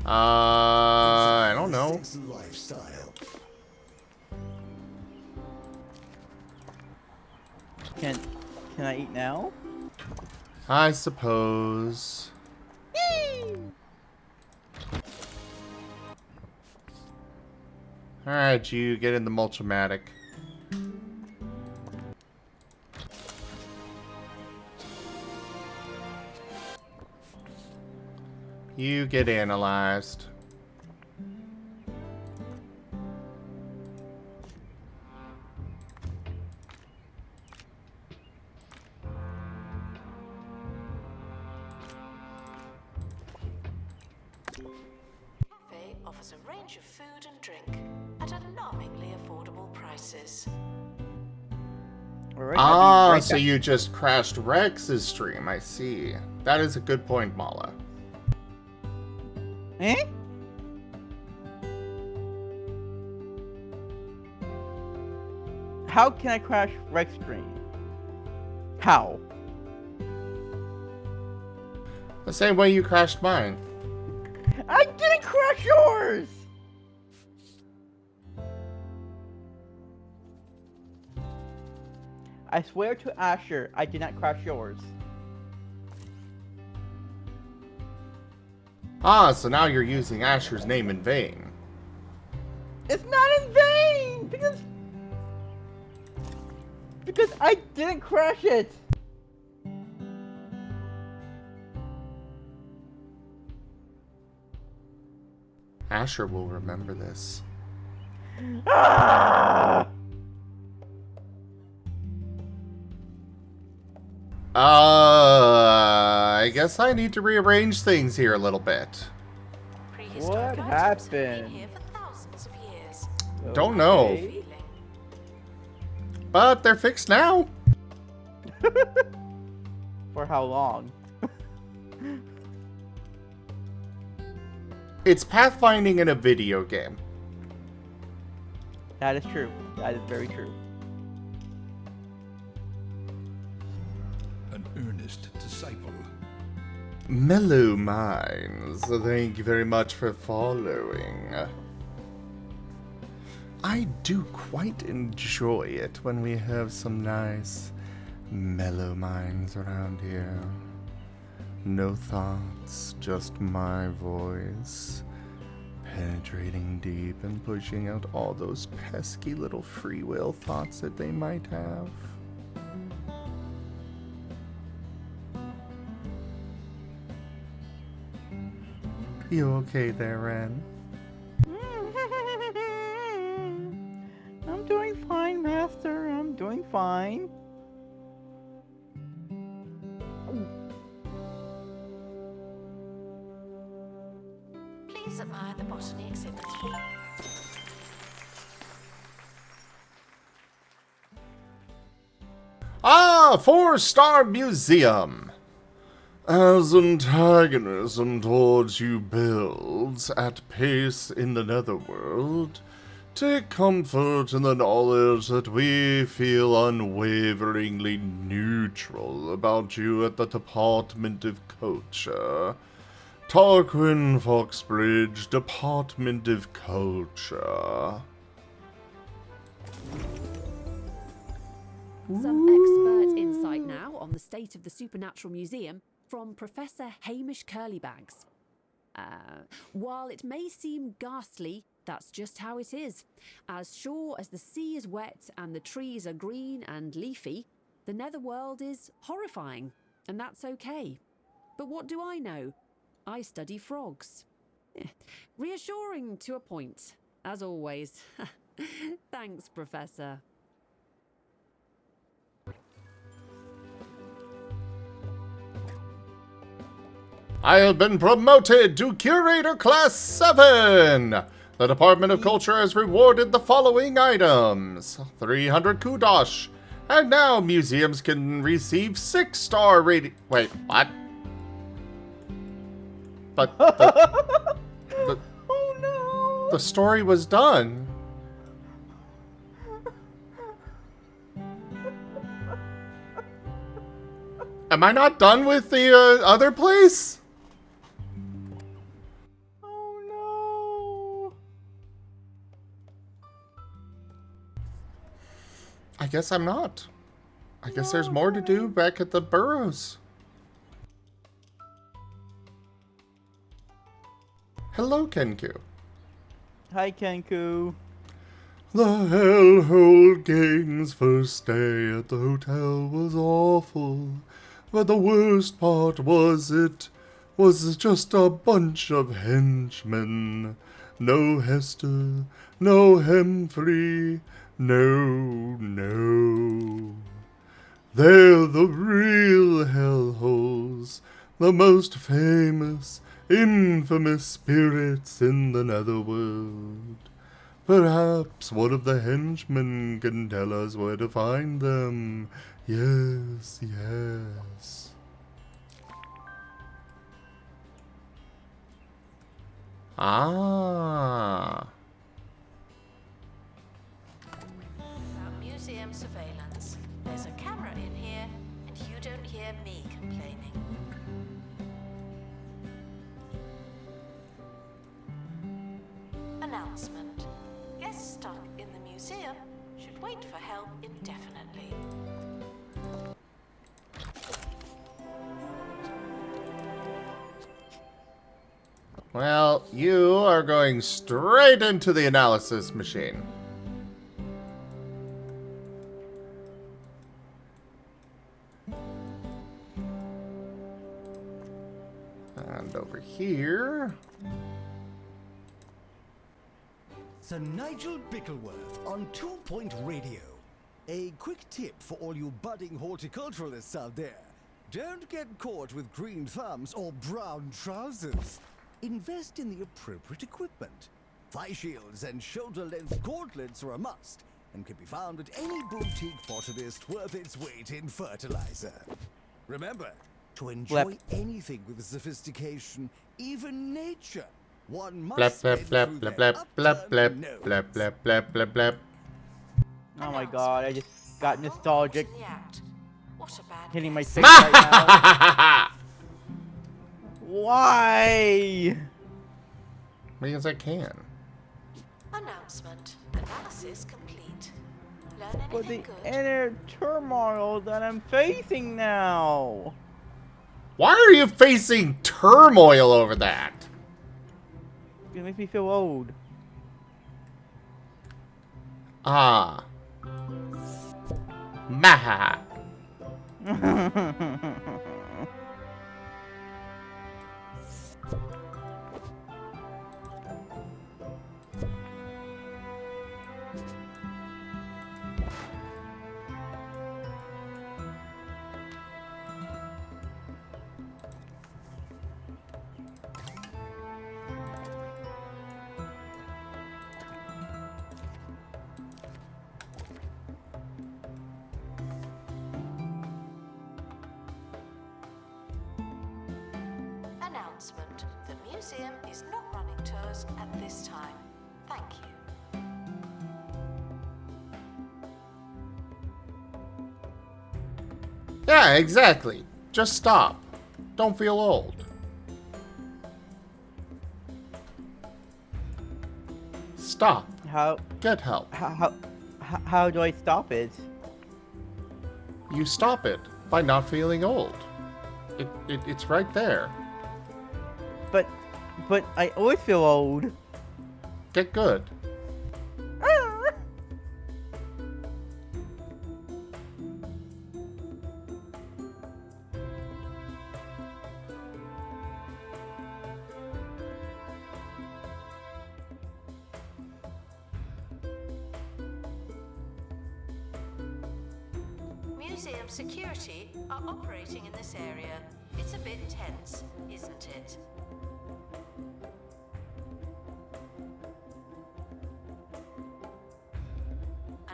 I don't know. It's a lifestyle. Can I eat now? I suppose. Alright, you get in the Mulchamatic. You get analyzed. Cafe offers a range of food and drink at alarmingly affordable prices. All right, I'll be right So back. you just crashed Rex's stream, I see. That is a good point, Mala. Eh? How can I crash Rex stream? How? The same way you crashed mine. I didn't crash yours! I swear to Asher, I did not crash yours. So now you're using Asher's name in vain. It's not in vain! Because I didn't crash it! Asher will remember this. Ah! I guess I need to rearrange things here a little bit. Prehistoric What items have been happened? here for thousands of years. Don't know. Okay. Feeling. But they're fixed now. For how long? It's pathfinding in a video game. That is true. That is very true. An earnest disciple. Mellow Minds, thank you very much for following. I do quite enjoy it when we have some nice mellow minds around here. No thoughts, just my voice, penetrating deep and pushing out all those pesky little free will thoughts that they might have. You okay there, Ren? I'm doing fine, Master. I'm doing fine. Please admire the botany exhibit. Four-star museum. As antagonism towards you builds at pace in the netherworld, take comfort in the knowledge that we feel unwaveringly neutral about you at the Department of Culture. Tarquin Foxbridge, Department of Culture. Some expert insight now on the state of the Supernatural Museum from Professor Hamish Curlybags. While it may seem ghastly, that's just how it is. As sure as the sea is wet and the trees are green and leafy, the netherworld is horrifying, and that's okay. But what do I know? I study frogs. Reassuring to a point, as always. Thanks, Professor. I have been promoted to Curator Class 7! The Department of Culture has rewarded the following items. 300 kudosh. And now museums can receive 6-star rating. Wait, what? But Oh no! the story was done. Am I not done with the other place? Oh no! I guess I'm not. I guess there's more to do back at the burrows. Hello, Kenku. Hi, Kenku. The Hellhole Gang's first day at the hotel was awful. But the worst part was it was just a bunch of henchmen. No Hester, no Hemfrey, no. They're the real hellholes, the most famous, infamous spirits in the netherworld. Perhaps one of the henchmen can tell us where to find them. Yes. Ah. About museum surveillance. There's a camera in here, and you don't hear me complaining. Announcement. Guests stuck in the museum should wait for help indefinitely. Well, you are going straight into the analysis machine. And over here. Sir Nigel Bickleworth on 2 Point Radio. A quick tip for all you budding horticulturalists out there. Don't get caught with green thumbs or brown trousers. Invest in the appropriate equipment. Thigh shields and shoulder-length gauntlets are a must and can be found at any boutique botanist worth its weight in fertilizer. Remember, to enjoy anything with sophistication, even nature, one must Blep, spend blep, through blep, their blep, blep, blep, upturned nose. blep, blep, blep, blep, blep. Oh my god, I just got nostalgic. In the act. What a bad Hitting my guess. face right now. Why? Because I can. Announcement. Analysis complete. Learn For the anything good? inner turmoil that I'm facing now. Why are you facing turmoil over that? It makes me feel old. Ah. Maha. Announcement. The museum is not running tours at this time. Thank you. Yeah, exactly. Just stop. Don't feel old. Stop. How Get help. how do I stop it? You stop it by not feeling old. It's right there. But I always feel old. Get good. Museum security are operating in this area. It's a bit tense, isn't it?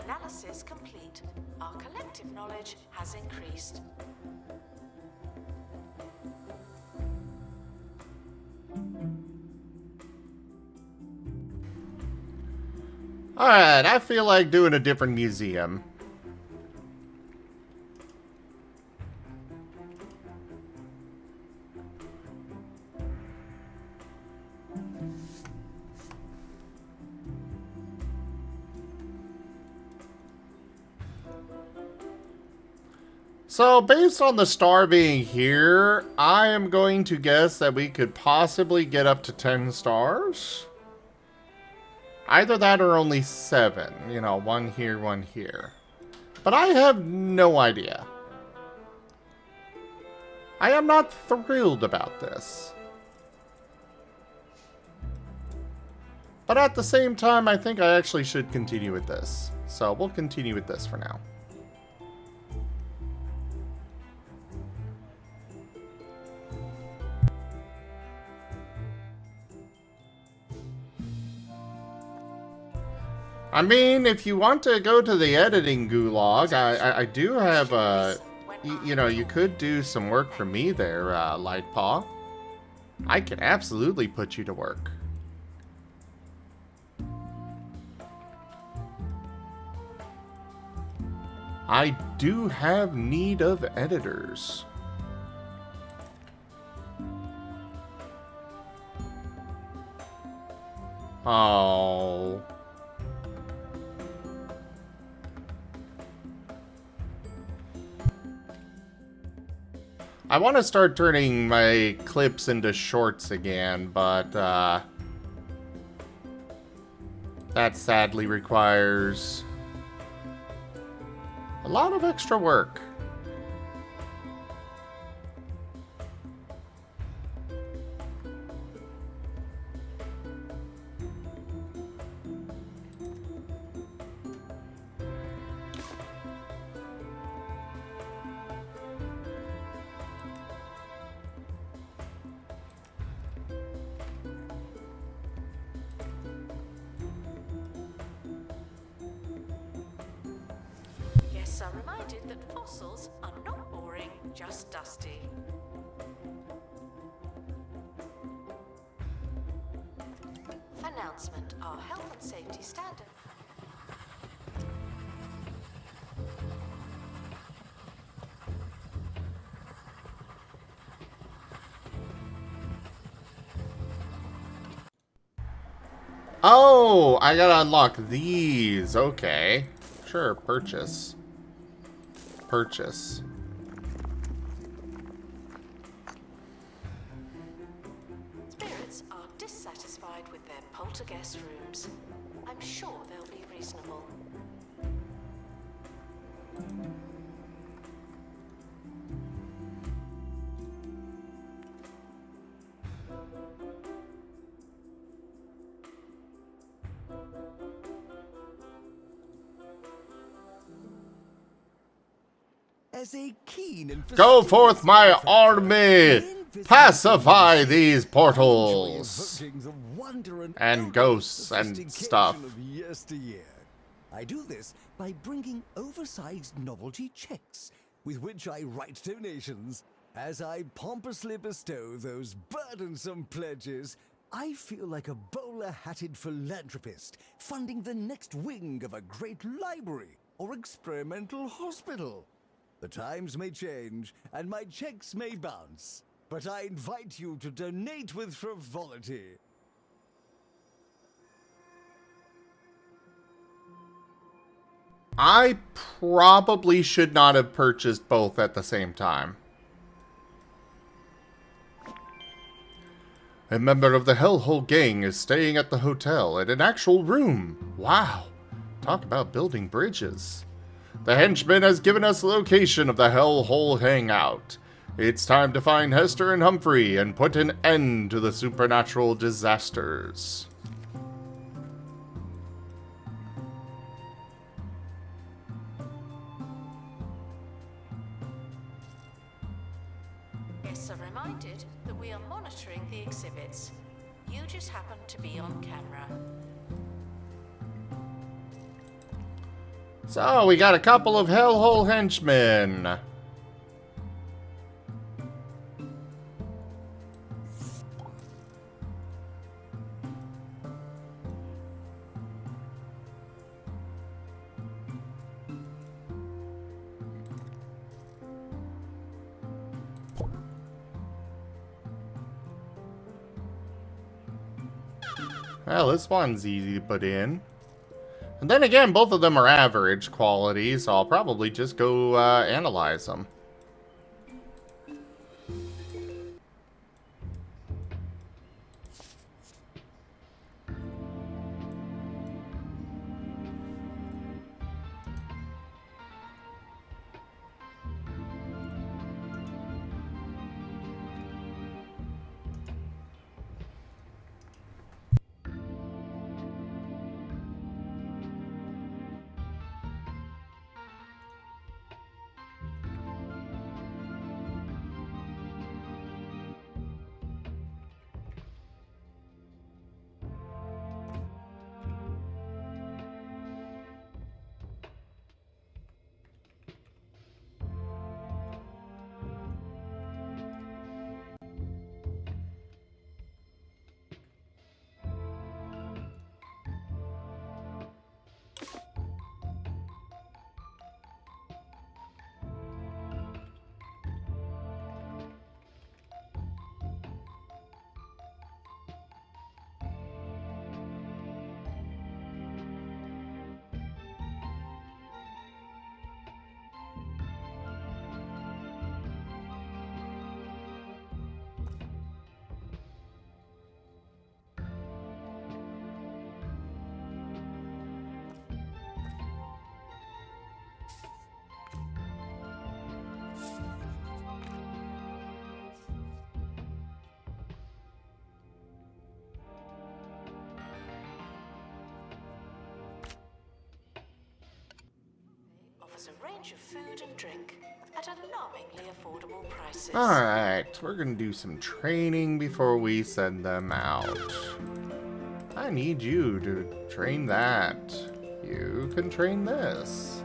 Analysis complete. Our collective knowledge has increased. Alright, I feel like doing a different museum. So, based on the star being here, I am going to guess that we could possibly get up to 10 stars. Either that or only 7. You know, 1 here, 1 here. But I have no idea. I am not thrilled about this. But at the same time, I think I actually should continue with this. So, we'll continue with this for now. I mean, if you want to go to the editing gulag, I do have you know, you could do some work for me there, Lightpaw. I can absolutely put you to work. I do have need of editors. Oh. I want to start turning my clips into shorts again, but that sadly requires a lot of extra work. I'm reminded that fossils are not boring, just dusty. Announcement: our health and safety standard. Oh, I gotta unlock these. Okay. Sure, purchase. Purchase. Spirits are dissatisfied with their poltergeist rooms. I'm sure they'll be reasonable. As a keen and Go forth, my army! Pacify these portals! And ghosts and stuff. I do this by bringing oversized novelty checks, with which I write donations. As I pompously bestow those burdensome pledges, I feel like a bowler-hatted philanthropist funding the next wing of a great library or experimental hospital. The times may change, and my checks may bounce, but I invite you to donate with frivolity. I probably should not have purchased both at the same time. A member of the Hellhole Gang is staying at the hotel in an actual room. Wow. Talk about building bridges. The henchman has given us the location of the Hellhole Hangout. It's time to find Hester and Humphrey and put an end to the supernatural disasters. Guests are reminded that we are monitoring the exhibits. You just happen to be on camera. So, we got a couple of hellhole henchmen. Well, this one's easy to put in. And then again, both of them are average quality, so I'll probably just go analyze them. Offers a range of food and drink at alarmingly affordable prices. Alright, we're gonna do some training before we send them out. I need you to train that. You can train this.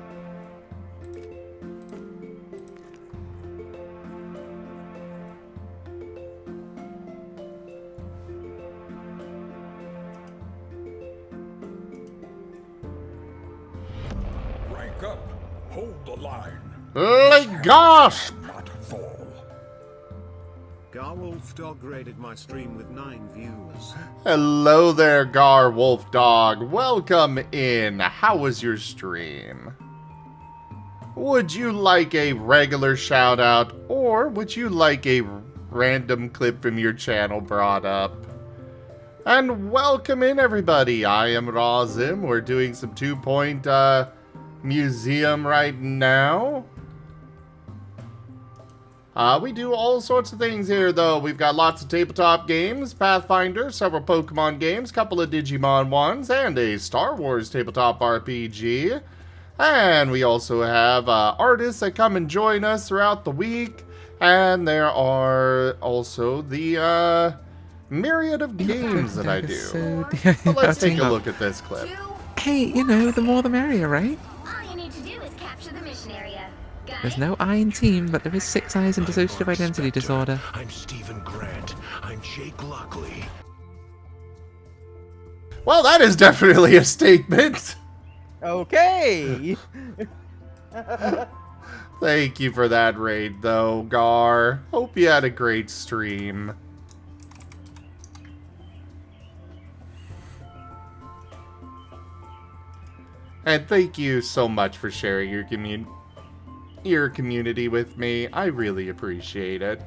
Rank up. Hold the line. Gosh! Not fall. Garwolf Dog rated my stream with 9 views. Hello there, Gar Wolf Dog. Welcome in. How was your stream? Would you like a regular shout out, or would you like a random clip from your channel brought up? And welcome in, everybody. I am Razim. We're doing some 2 Pont Museum right now. We do all sorts of things here, though. We've got lots of tabletop games, Pathfinder, several Pokemon games, couple of Digimon ones, and a Star Wars tabletop RPG. And we also have artists that come and join us throughout the week. And there are also the myriad of games that I do. So let's take a look at this clip. Hey, you know, the more the merrier, right? All you need to do is capture the mission area. There's no I in team, but there is 6 I's in dissociative identity disorder. I'm Stephen Grant. I'm Jake Lockley. Well, that is definitely a statement. Okay. Thank you for that raid, though, Gar. Hope you had a great stream. And thank you so much for sharing your community with me. I really appreciate it.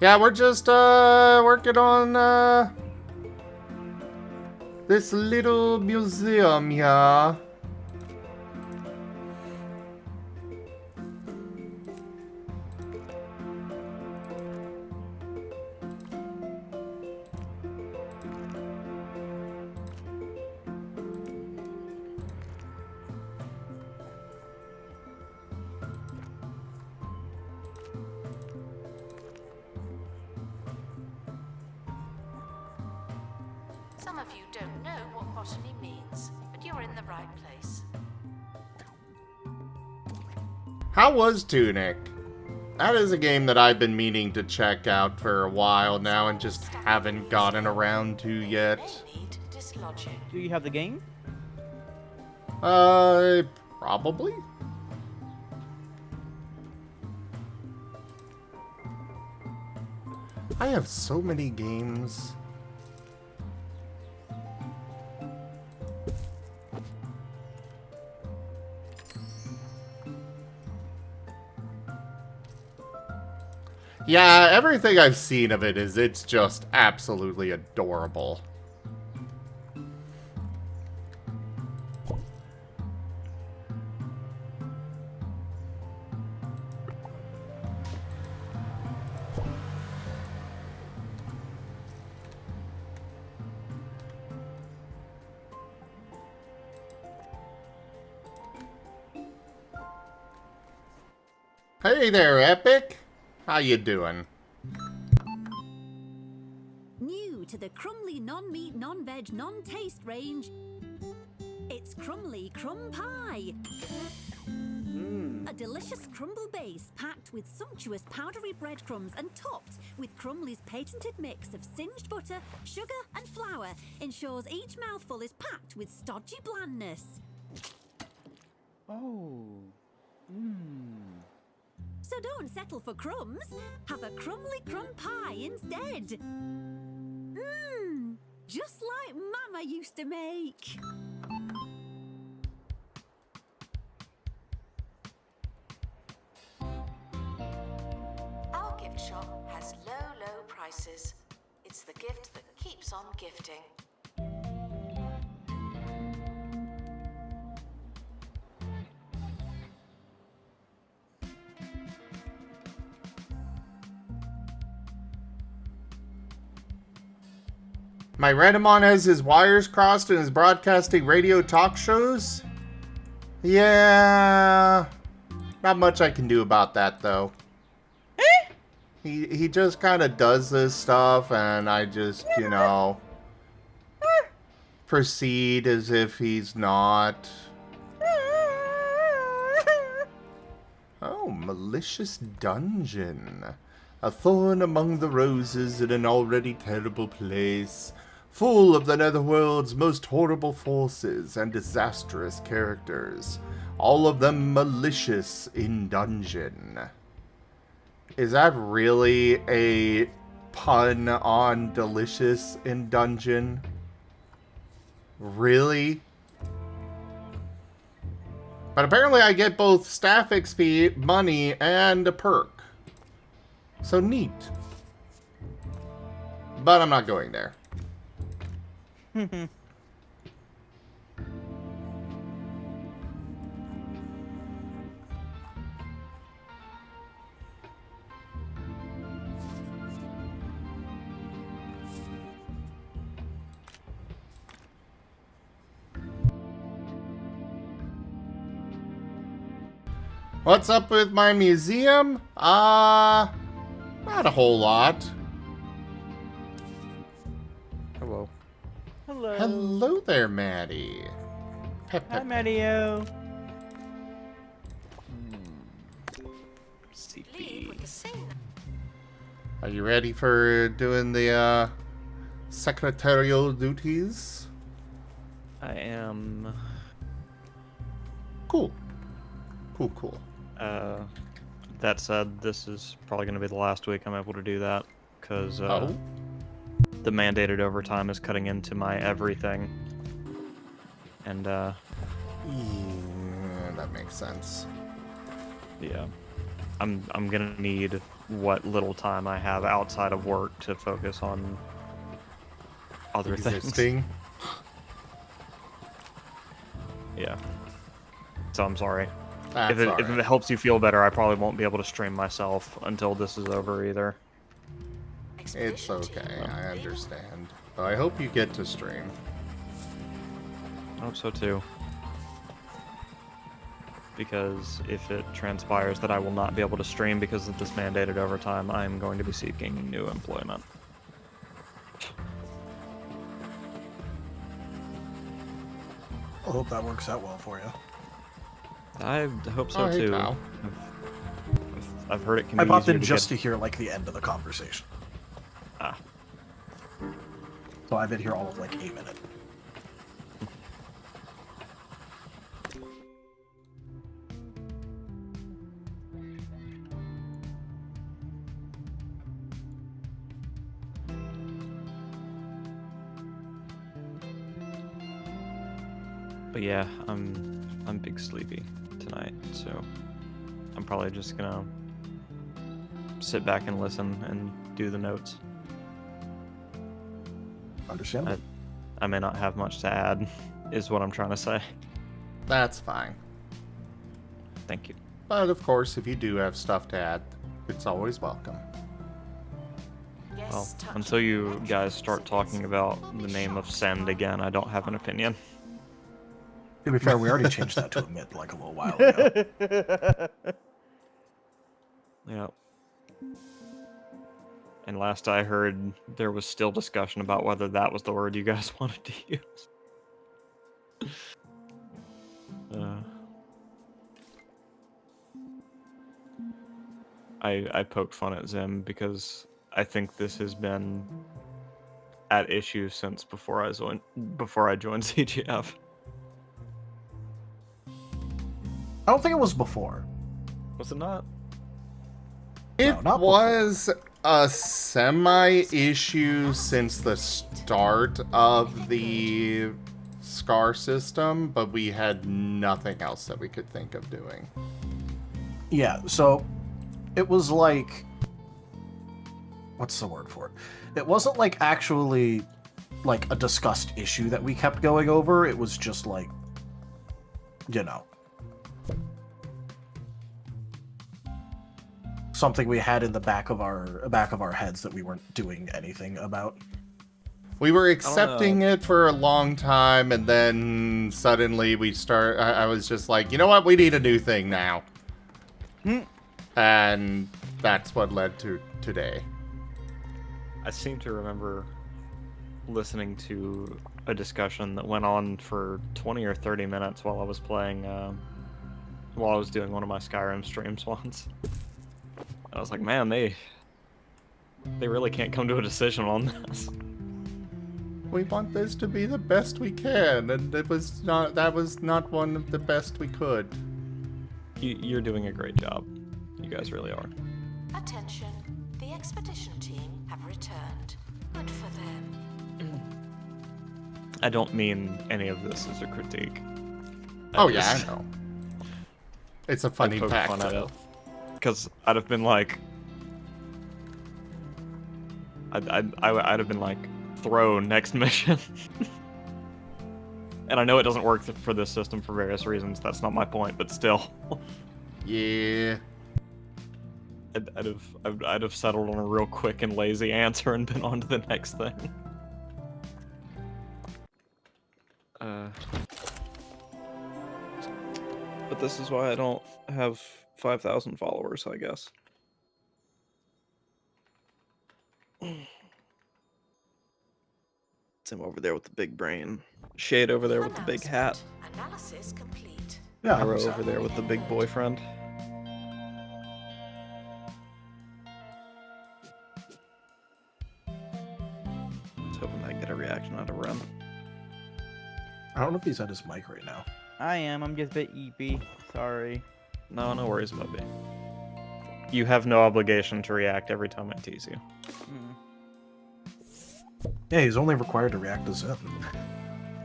Yeah, we're just working on this little museum here. Some of you don't know what botany means, but you're in the right place. How was Tunic? That is a game that I've been meaning to check out for a while now and just haven't gotten around to yet. Do you have the game? Probably? I have so many games. Yeah, everything I've seen of it's just absolutely adorable. Hey there, Epic. How you doing? New to the Crumly non-meat, non-veg, non-taste range, it's Crumly Crumb Pie. A delicious crumble base packed with sumptuous powdery breadcrumbs and topped with Crumly's patented mix of singed butter, sugar and flour ensures each mouthful is packed with stodgy blandness. Oh. So don't settle for crumbs. Have a Crumly Crumb Pie instead. Just like Mama used to make. Our gift shop has low prices. It's the gift that keeps on gifting. My Redemon has his wires crossed and is broadcasting radio talk shows? Yeah. Not much I can do about that, though. He just kind of does this stuff, and I just, you know, proceed as if he's not. Oh, malicious dungeon. A thorn among the roses in an already terrible place. Full of the Netherworld's most horrible forces and disastrous characters. All of them malicious in dungeon. Is that really a pun on delicious in dungeon? Really? But apparently I get both staff XP, money, and a perk. So neat. But I'm not going there. What's up with my museum? Not a whole lot. Hello. Hello. Hello there, Maddie. Hi, Maddie-o. Are you ready for doing the secretarial duties? I am. Cool. Cool. That said, this is probably going to be the last week I'm able to do that, because the mandated overtime is cutting into my everything. And, yeah, that makes sense. Yeah. I'm going to need what little time I have outside of work to focus on other things. Yeah. So I'm sorry. If it helps you feel better, I probably won't be able to stream myself until this is over either. It's okay, I understand. But I hope you get to stream. I hope so too. Because if it transpires that I will not be able to stream because of this mandated overtime, I am going to be seeking new employment. I hope that works out well for you. I hope so All right, too. pal. I've heard it can I be popped easier in to just get... to hear like the end of the conversation. Ah. So I've been here all of like 8 minutes. But yeah, I'm big sleepy tonight, so I'm probably just gonna sit back and listen and do the notes. Understandable. I may not have much to add, is what I'm trying to say. That's fine. Thank you. But of course, if you do have stuff to add, it's always welcome. Well, until you guys start talking about the name of Send again, I don't have an opinion. To be fair, we already changed that to a myth like a little while ago. Yeah. And last I heard, there was still discussion about whether that was the word you guys wanted to use. I poked fun at Zim because I think this has been at issue since before I joined CGF. I don't think it was before. Was it not? It No, not was a semi-issue since the start of the Scar system, but we had nothing else that we could think of doing. Yeah, so it was like... What's the word for it? It wasn't like actually like a discussed issue that we kept going over. It was just like, you know, something we had in the back of our heads that we weren't doing anything about. We were accepting it for a long time, and then suddenly I was just like, you know what, we need a new thing now. And that's what led to today. I seem to remember listening to a discussion that went on for 20 or 30 minutes while I was playing, while I was doing one of my Skyrim streams once. I was like, man, they really can't come to a decision on this. We want this to be the best we can, and that was not one of the best we could. You're doing a great job. You guys really are. Attention, the expedition team have returned. Good for them. I don't mean any of this as a critique. Oh yeah, I know. It's a funny pack, though. Because I'd have been like... I'd have been like, throw next mission. And I know it doesn't work for this system for various reasons. That's not my point, but still. Yeah. I'd have settled on a real quick and lazy answer and been on to the next thing. But this is why I don't have 5,000 followers, I guess. Tim over there with the big brain. Shade over there with the big hat. Analysis complete. Yeah, Arrow over there with the big boyfriend. Hoping I get a reaction out of Ren. I don't know if he's at his mic right now. I am. I'm just a bit eepy. Sorry. No worries, Moby. You have no obligation to react every time I tease you. Yeah, he's only required to react to Zen.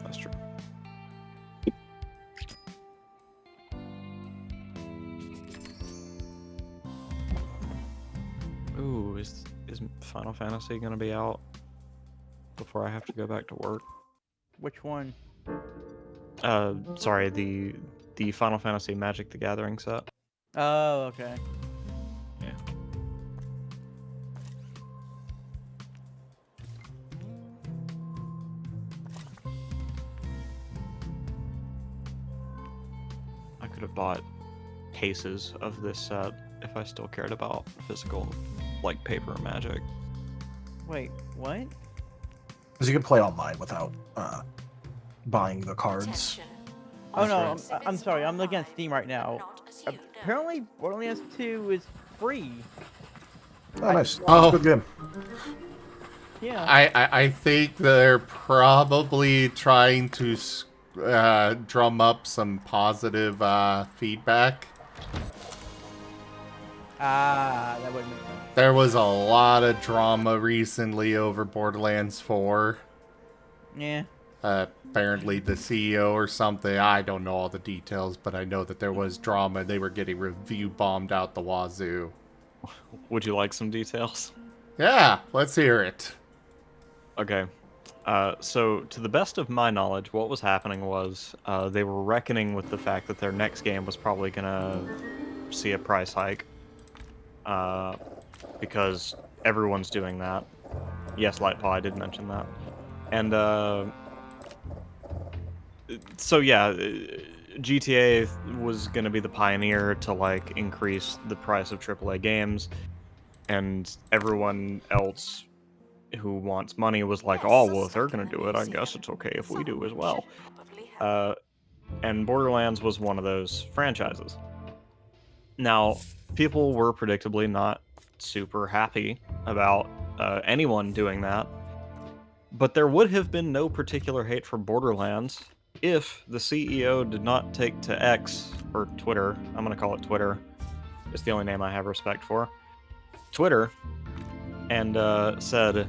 That's true. Ooh, is Final Fantasy gonna be out before I have to go back to work? Which one? Sorry, the Final Fantasy Magic the Gathering set. Oh, okay. Yeah. I could have bought cases of this set if I still cared about physical, like, paper Magic. Wait, what? Because you can play online without buying the cards. Oh That's no, right. I'm sorry. I'm looking at Steam right now. Apparently, Borderlands 2 is free. Oh, nice. Oh. Good game. Yeah. I think they're probably trying to drum up some positive feedback. That would make sense. There was a lot of drama recently over Borderlands 4. Yeah. Apparently the CEO or something, I don't know all the details, but I know that there was drama. They were getting review bombed out the wazoo. Would you like some details? Yeah, let's hear it. Okay. So, to the best of my knowledge, what was happening was they were reckoning with the fact that their next game was probably going to see a price hike. Because everyone's doing that. Yes, Lightpaw, I did mention that. And, so yeah, GTA was going to be the pioneer to, like, increase the price of AAA games, and everyone else who wants money was like, oh, well, if they're going to do it, I guess it's okay if we do as well. And Borderlands was one of those franchises. Now, people were predictably not super happy about anyone doing that, but there would have been no particular hate for Borderlands if the CEO did not take to X, or Twitter, I'm going to call it Twitter, it's the only name I have respect for, Twitter, and said,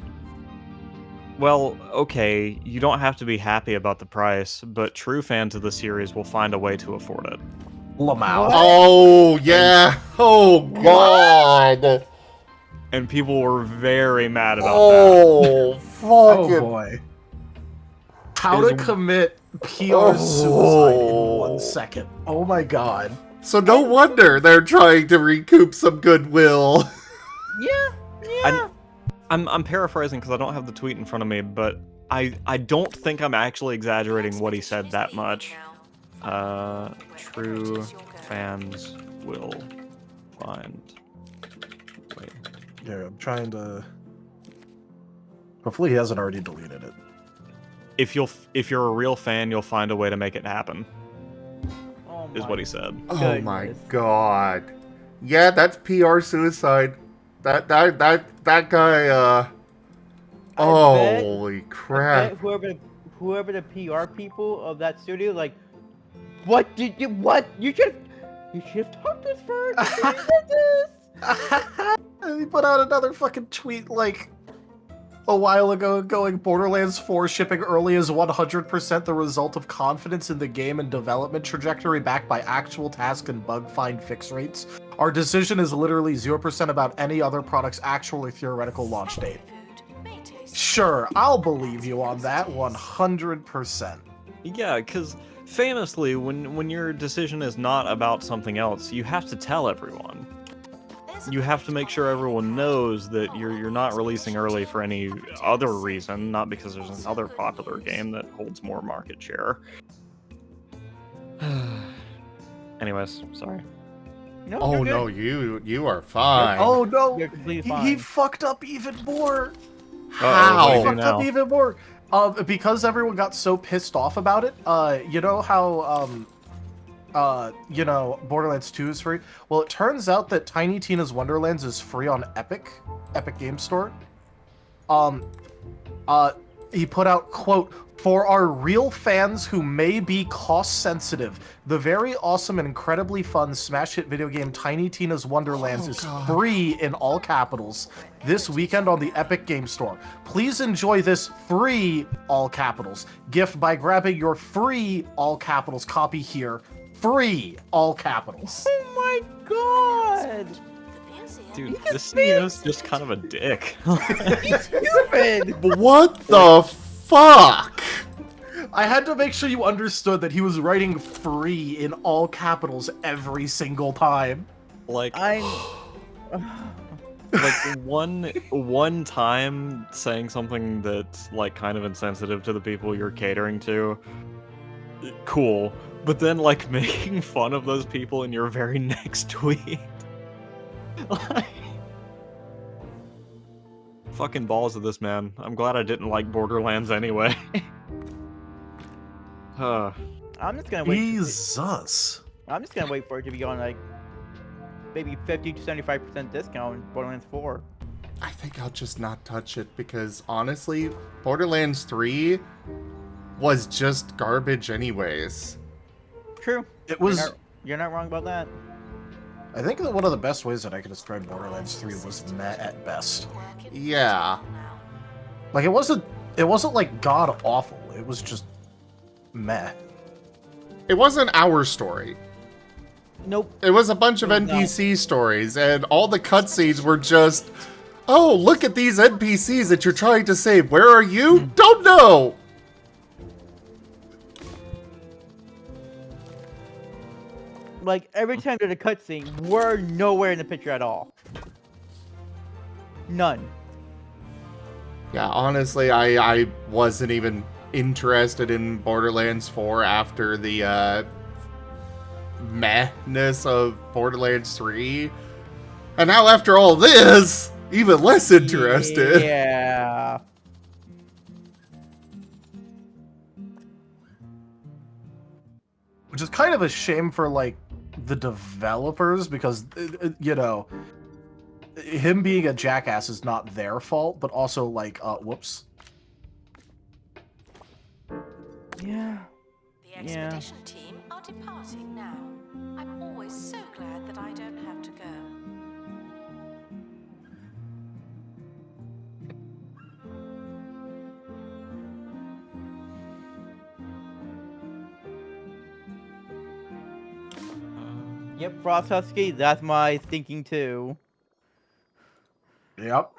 well, okay, you don't have to be happy about the price, but true fans of the series will find a way to afford it. Lamau. Oh, yeah. Oh, God. And people were very mad about that. Oh, fucking... Oh, boy. How to commit PR suicide in 1 second. Oh, my God. So no wonder they're trying to recoup some goodwill. Yeah. I'm paraphrasing because I don't have the tweet in front of me, but I don't think I'm actually exaggerating what he said that much. True fans will find. Wait. Yeah, I'm trying to. Hopefully, he hasn't already deleted it. If you're a real fan, you'll find a way to make it happen. Is what he said. Oh my God. Yeah, that's PR suicide. That guy. Holy crap! I bet whoever the PR people of that studio, like, what? You should have talked to us first. You did this. He put out another fucking tweet like a while ago going, Borderlands 4 shipping early is 100% the result of confidence in the game and development trajectory backed by actual task and bug find fix rates. Our decision is literally 0% about any other product's actual or theoretical launch date. Sure, I'll believe you on that 100%. Yeah, because famously, when your decision is not about something else, you have to tell everyone. You have to make sure everyone knows that you're not releasing early for any other reason, not because there's another popular game that holds more market share. Anyways, sorry. No, oh no, you are fine. Oh no, You're completely fine. he fucked up even more. How? He fucked up even more. Because everyone got so pissed off about it. You know how you know, Borderlands 2 is free? Well, it turns out that Tiny Tina's Wonderlands is free on Epic Game Store. He put out, quote, for our real fans who may be cost sensitive, the very awesome and incredibly fun smash hit video game Tiny Tina's Wonderlands is free in all capitals this weekend on the Epic Game Store. Please enjoy this free, all capitals, gift by grabbing your free, all capitals copy here. Free, all capitals. Oh my God! Dude, this CEO's just kind of a dick. He's stupid! What the fuck? I had to make sure you understood that he was writing free in all capitals every single time. Like, I'm... like one time saying something that's like kind of insensitive to the people you're catering to, cool. But then like making fun of those people in your very next tweet. Like, fucking balls of this man. I'm glad I didn't like Borderlands anyway. I I'm just gonna wait. Jesus. I'm just gonna wait for it to be on like maybe 50 to 75% discount in Borderlands 4. I think I'll just not touch it because honestly, Borderlands 3 was just garbage anyways. True. It was. You're not wrong about that. I think that one of the best ways that I could describe Borderlands 3 was meh at best. Yeah. Like it wasn't like god awful. It was just meh. It wasn't our story. Nope. It was a bunch of NPC stories, and all the cutscenes were just, oh, look at these NPCs that you're trying to save. Where are you? Don't know. Like every time there's a cutscene, we're nowhere in the picture at all. None. Yeah, honestly, I wasn't even interested in Borderlands 4 after the mehness of Borderlands 3. And now after all this, even less interested. Yeah. Which is kind of a shame for like the developers because you know, him being a jackass is not their fault, but also like whoops. Yeah. The expedition team are departing now. I'm always so glad that I don't have to go. Yep, Frost Husky, that's my thinking too. Yep.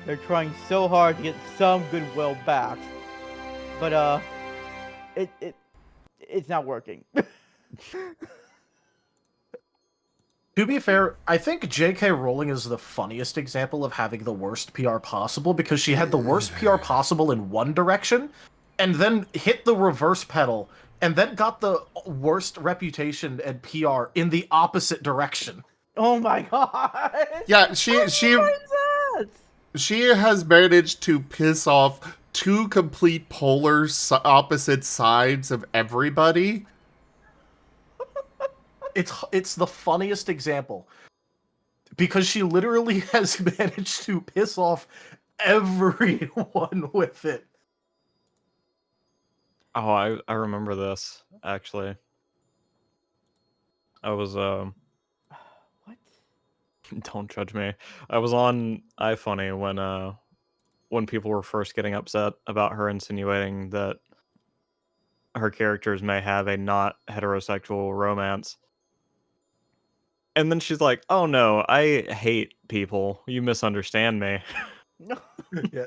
They're trying so hard to get some goodwill back. But it's not working. To be fair, I think J.K. Rowling is the funniest example of having the worst PR possible because she had the worst PR possible in one direction and then hit the reverse pedal and then got the worst reputation and PR in the opposite direction. Oh my god! Yeah, she has managed to piss off two complete polar opposite sides of everybody. It's the funniest example because she literally has managed to piss off everyone with it. Oh, I remember this actually. I was What? Don't judge me. I was on iFunny when people were first getting upset about her insinuating that her characters may have a not heterosexual romance. And then she's like, "Oh no, I hate people. You misunderstand me." Yeah.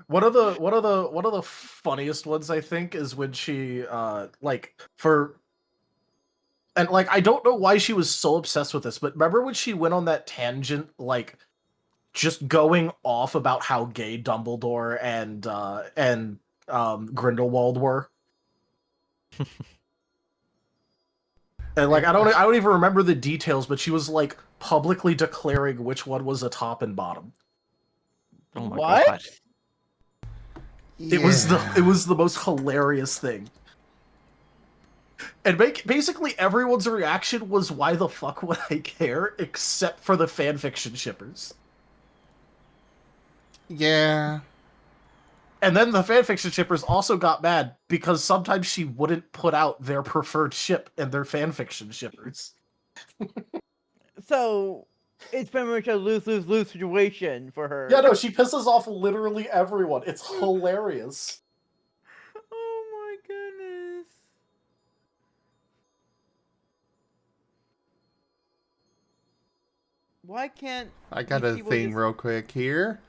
One of the funniest ones I think is when she like for and like I don't know why she was so obsessed with this, but remember when she went on that tangent like just going off about how gay Dumbledore and Grindelwald were? And like I don't even remember the details, but she was like publicly declaring which one was a top and bottom. Oh my What? god. It was the most hilarious thing. And basically everyone's reaction was, why the fuck would I care, except for the fanfiction shippers. Yeah. And then the fanfiction shippers also got mad because sometimes she wouldn't put out their preferred ship and their fanfiction shippers. So, it's pretty much a lose-lose-lose situation for her. Yeah, no, she pisses off literally everyone. It's hilarious. Oh my goodness. Why can't... I got a people thing just- real quick here.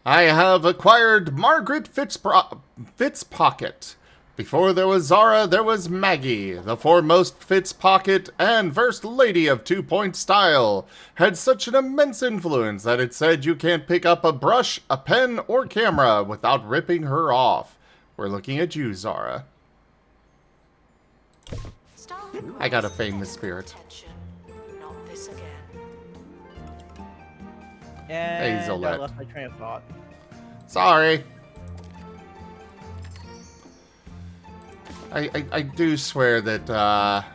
I have acquired Margaret Fitzpocket. Before there was Zara, there was Maggie, the foremost Fitzpocket and first lady of 2 Point style. Had such an immense influence that it said you can't pick up a brush, a pen, or camera without ripping her off. We're looking at you, Zara. I got a famous spirit. Not this again. And Hazelette. I lost my train of thought. Sorry. I do swear that,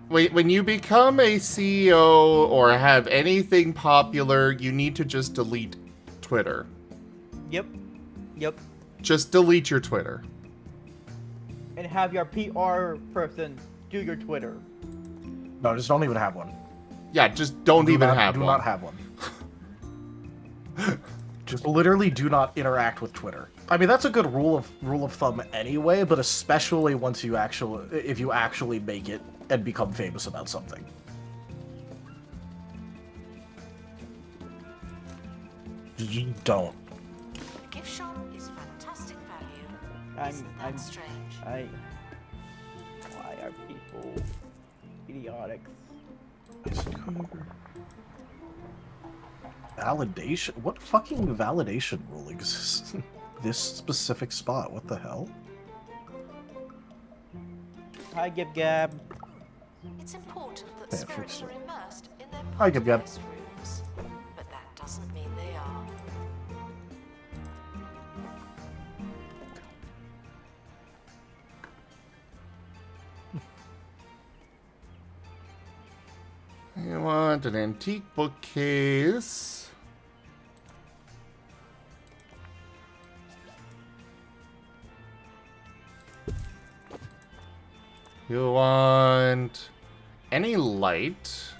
when you become a CEO or have anything popular, you need to just delete Twitter. Yep. Yep. Just delete your Twitter. And have your PR person do your Twitter. No, just don't even have one. Yeah, just don't even have one. Do not have one. Just literally do not interact with Twitter. I mean, that's a good rule of thumb anyway, but especially if you actually make it and become famous about something. You don't. The gift shop is fantastic value. Isn't that I'm strange? Why are people idiotic? Validation? What fucking validation rule exists in this specific spot? What the hell? Hi, Gib Gab. It's important that Yeah, spirits are immersed in their Hi, Gib Gab. poltergeist rooms, but that doesn't mean they are. You want an antique bookcase. You want any light.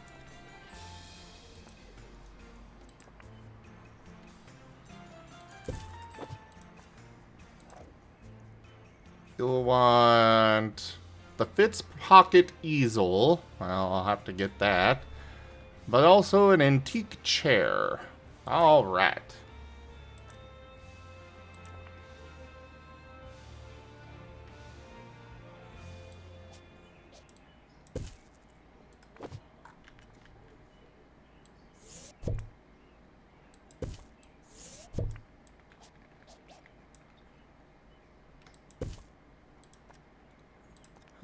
You'll want the Fitz pocket easel. Well, I'll have to get that. But also an antique chair. All right.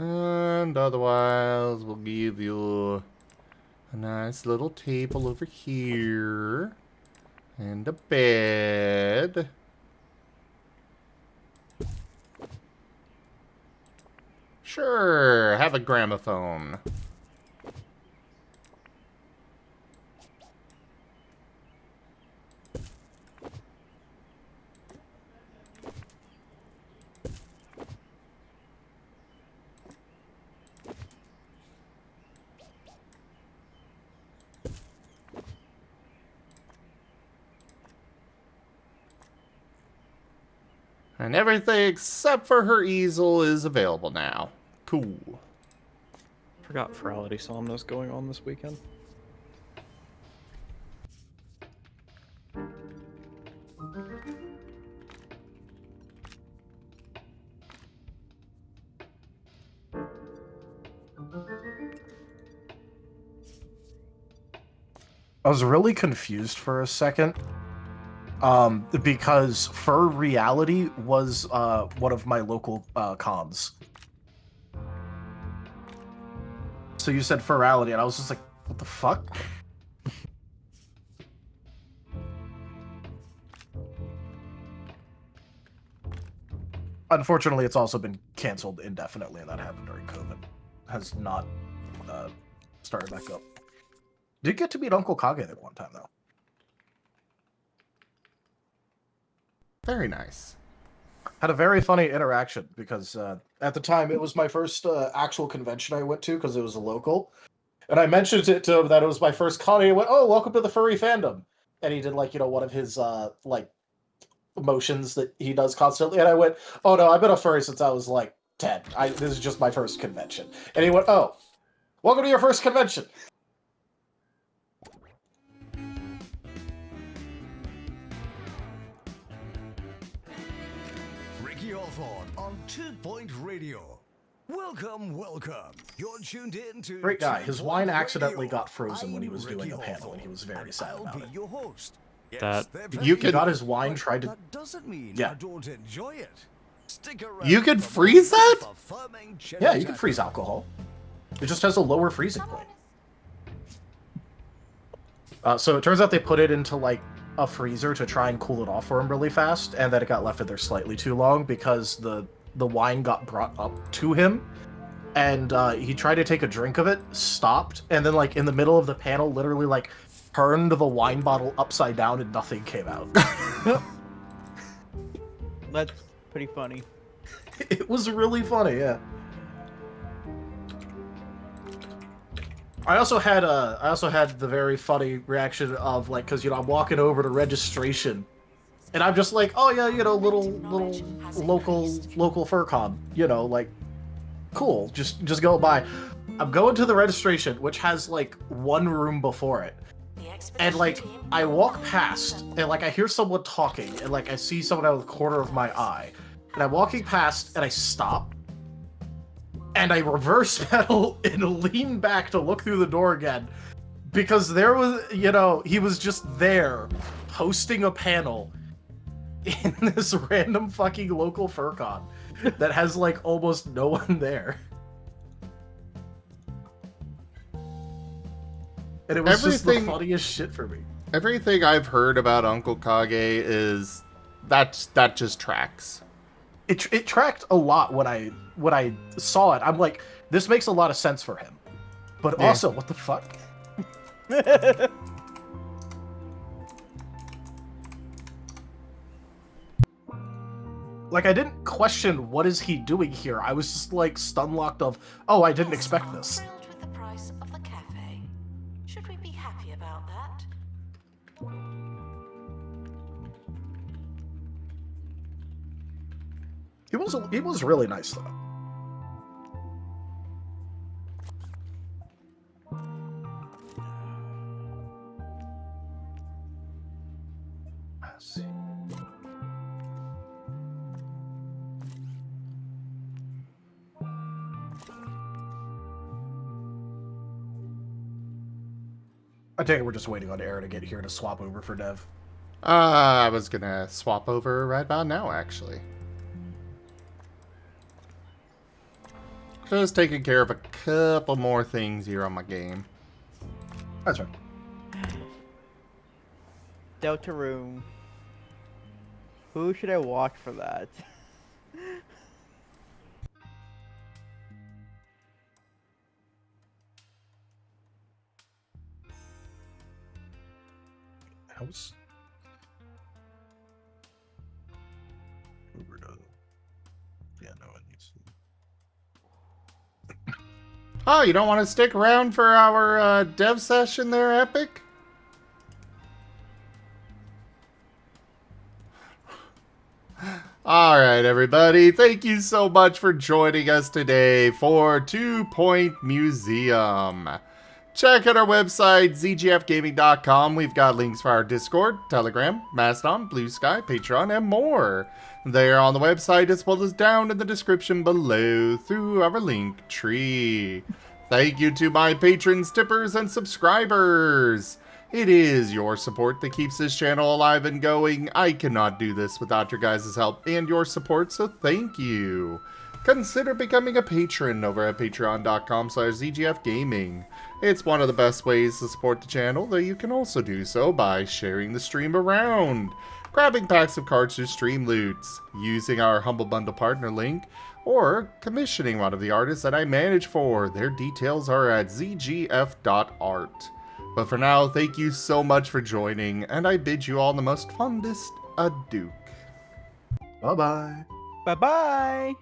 And otherwise, we'll give you a nice little table over here. And a bed. Sure, have a gramophone. And everything except for her easel is available now. Cool. Forgot Ferality Somnus going on this weekend. I was really confused for a second. Because Furry was one of my local cons. So you said Furry, and I was just like, what the fuck? Unfortunately, it's also been canceled indefinitely, and that happened during COVID. Has not started back up. Did get to meet Uncle Kage there one time, though. Very nice. Had a very funny interaction because at the time it was my first actual convention I went to because it was a local. And I mentioned it to him that it was my first con, and he went, "Oh, welcome to the furry fandom." And he did, like, you know, one of his like motions that he does constantly. And I went, "Oh no, I've been a furry since I was like 10. This is just my first convention." And he went, "Oh, welcome to your first convention." Ricky Hawthorne on 2 Point Radio. Welcome, welcome. You're tuned in to Great guy. 2 His Point wine accidentally Radio. got frozen when he was I'm doing Ricky a panel, Hawthorne, and he was very and sad I'll about be it. your host. Yes, That- they're You very could- got good, his wine, but tried to... that doesn't mean Yeah. I don't enjoy it. Stick around. You could for freeze more that? affirming Yeah, you can chat. freeze alcohol. It just has a lower freezing point. So it turns out they put it into, like, a freezer to try and cool it off for him really fast, and then it got left in there slightly too long because the the wine got brought up to him, and he tried to take a drink of it, stopped, and then like in the middle of the panel, literally like turned the wine bottle upside down and nothing came out. That's pretty funny. It was really funny, yeah. I also had the very funny reaction of like, because I'm walking over to registration, and I'm just like, oh yeah, little local FurCon, like, cool, just go by. I'm going to the registration, which has like one room before it, and like I walk past, and like I hear someone talking, and like I see someone out of the corner of my eye, and I'm walking past, and I stop. And I reverse pedal and lean back to look through the door again, because there was, he was just there hosting a panel in this random fucking local FurCon that has like almost no one there. And it was just the funniest shit for me. Everything I've heard about Uncle Kage is that just tracks. It tracked a lot when I saw it. I'm like, this makes a lot of sense for him. But also, what the fuck? Like, I didn't question what is he doing here. I was just like stun-locked of, oh, I didn't expect this. Thrilled with the price of the cafe. Should we be happy about that? He was really nice though. Let's see. I take it we're just waiting on Aaron to get here to swap over for Dev. I was gonna swap over right about now, actually. Just taking care of a couple more things here on my game. That's right. Delta Room. Who should I watch for that? House. Overdone. Yeah, no, it needs to. Oh, you don't want to stick around for our dev session there, Epic? Alright, everybody. Thank you so much for joining us today for 2 Pont Museum. Check out our website, zgfgaming.com. We've got links for our Discord, Telegram, Mastodon, Blue Sky, Patreon, and more. They are on the website as well as down in the description below through our link tree. Thank you to my patrons, tippers, and subscribers. It is your support that keeps this channel alive and going. I cannot do this without your guys' help and your support, so thank you. Consider becoming a patron over at patreon.com/zgfgaming. It's one of the best ways to support the channel, though you can also do so by sharing the stream around, grabbing packs of cards through Stream Loots, using our Humble Bundle partner link, or commissioning one of the artists that I manage for. Their details are at zgf.art. But for now, thank you so much for joining, and I bid you all the most fondest adieu. Bye-bye. Bye-bye.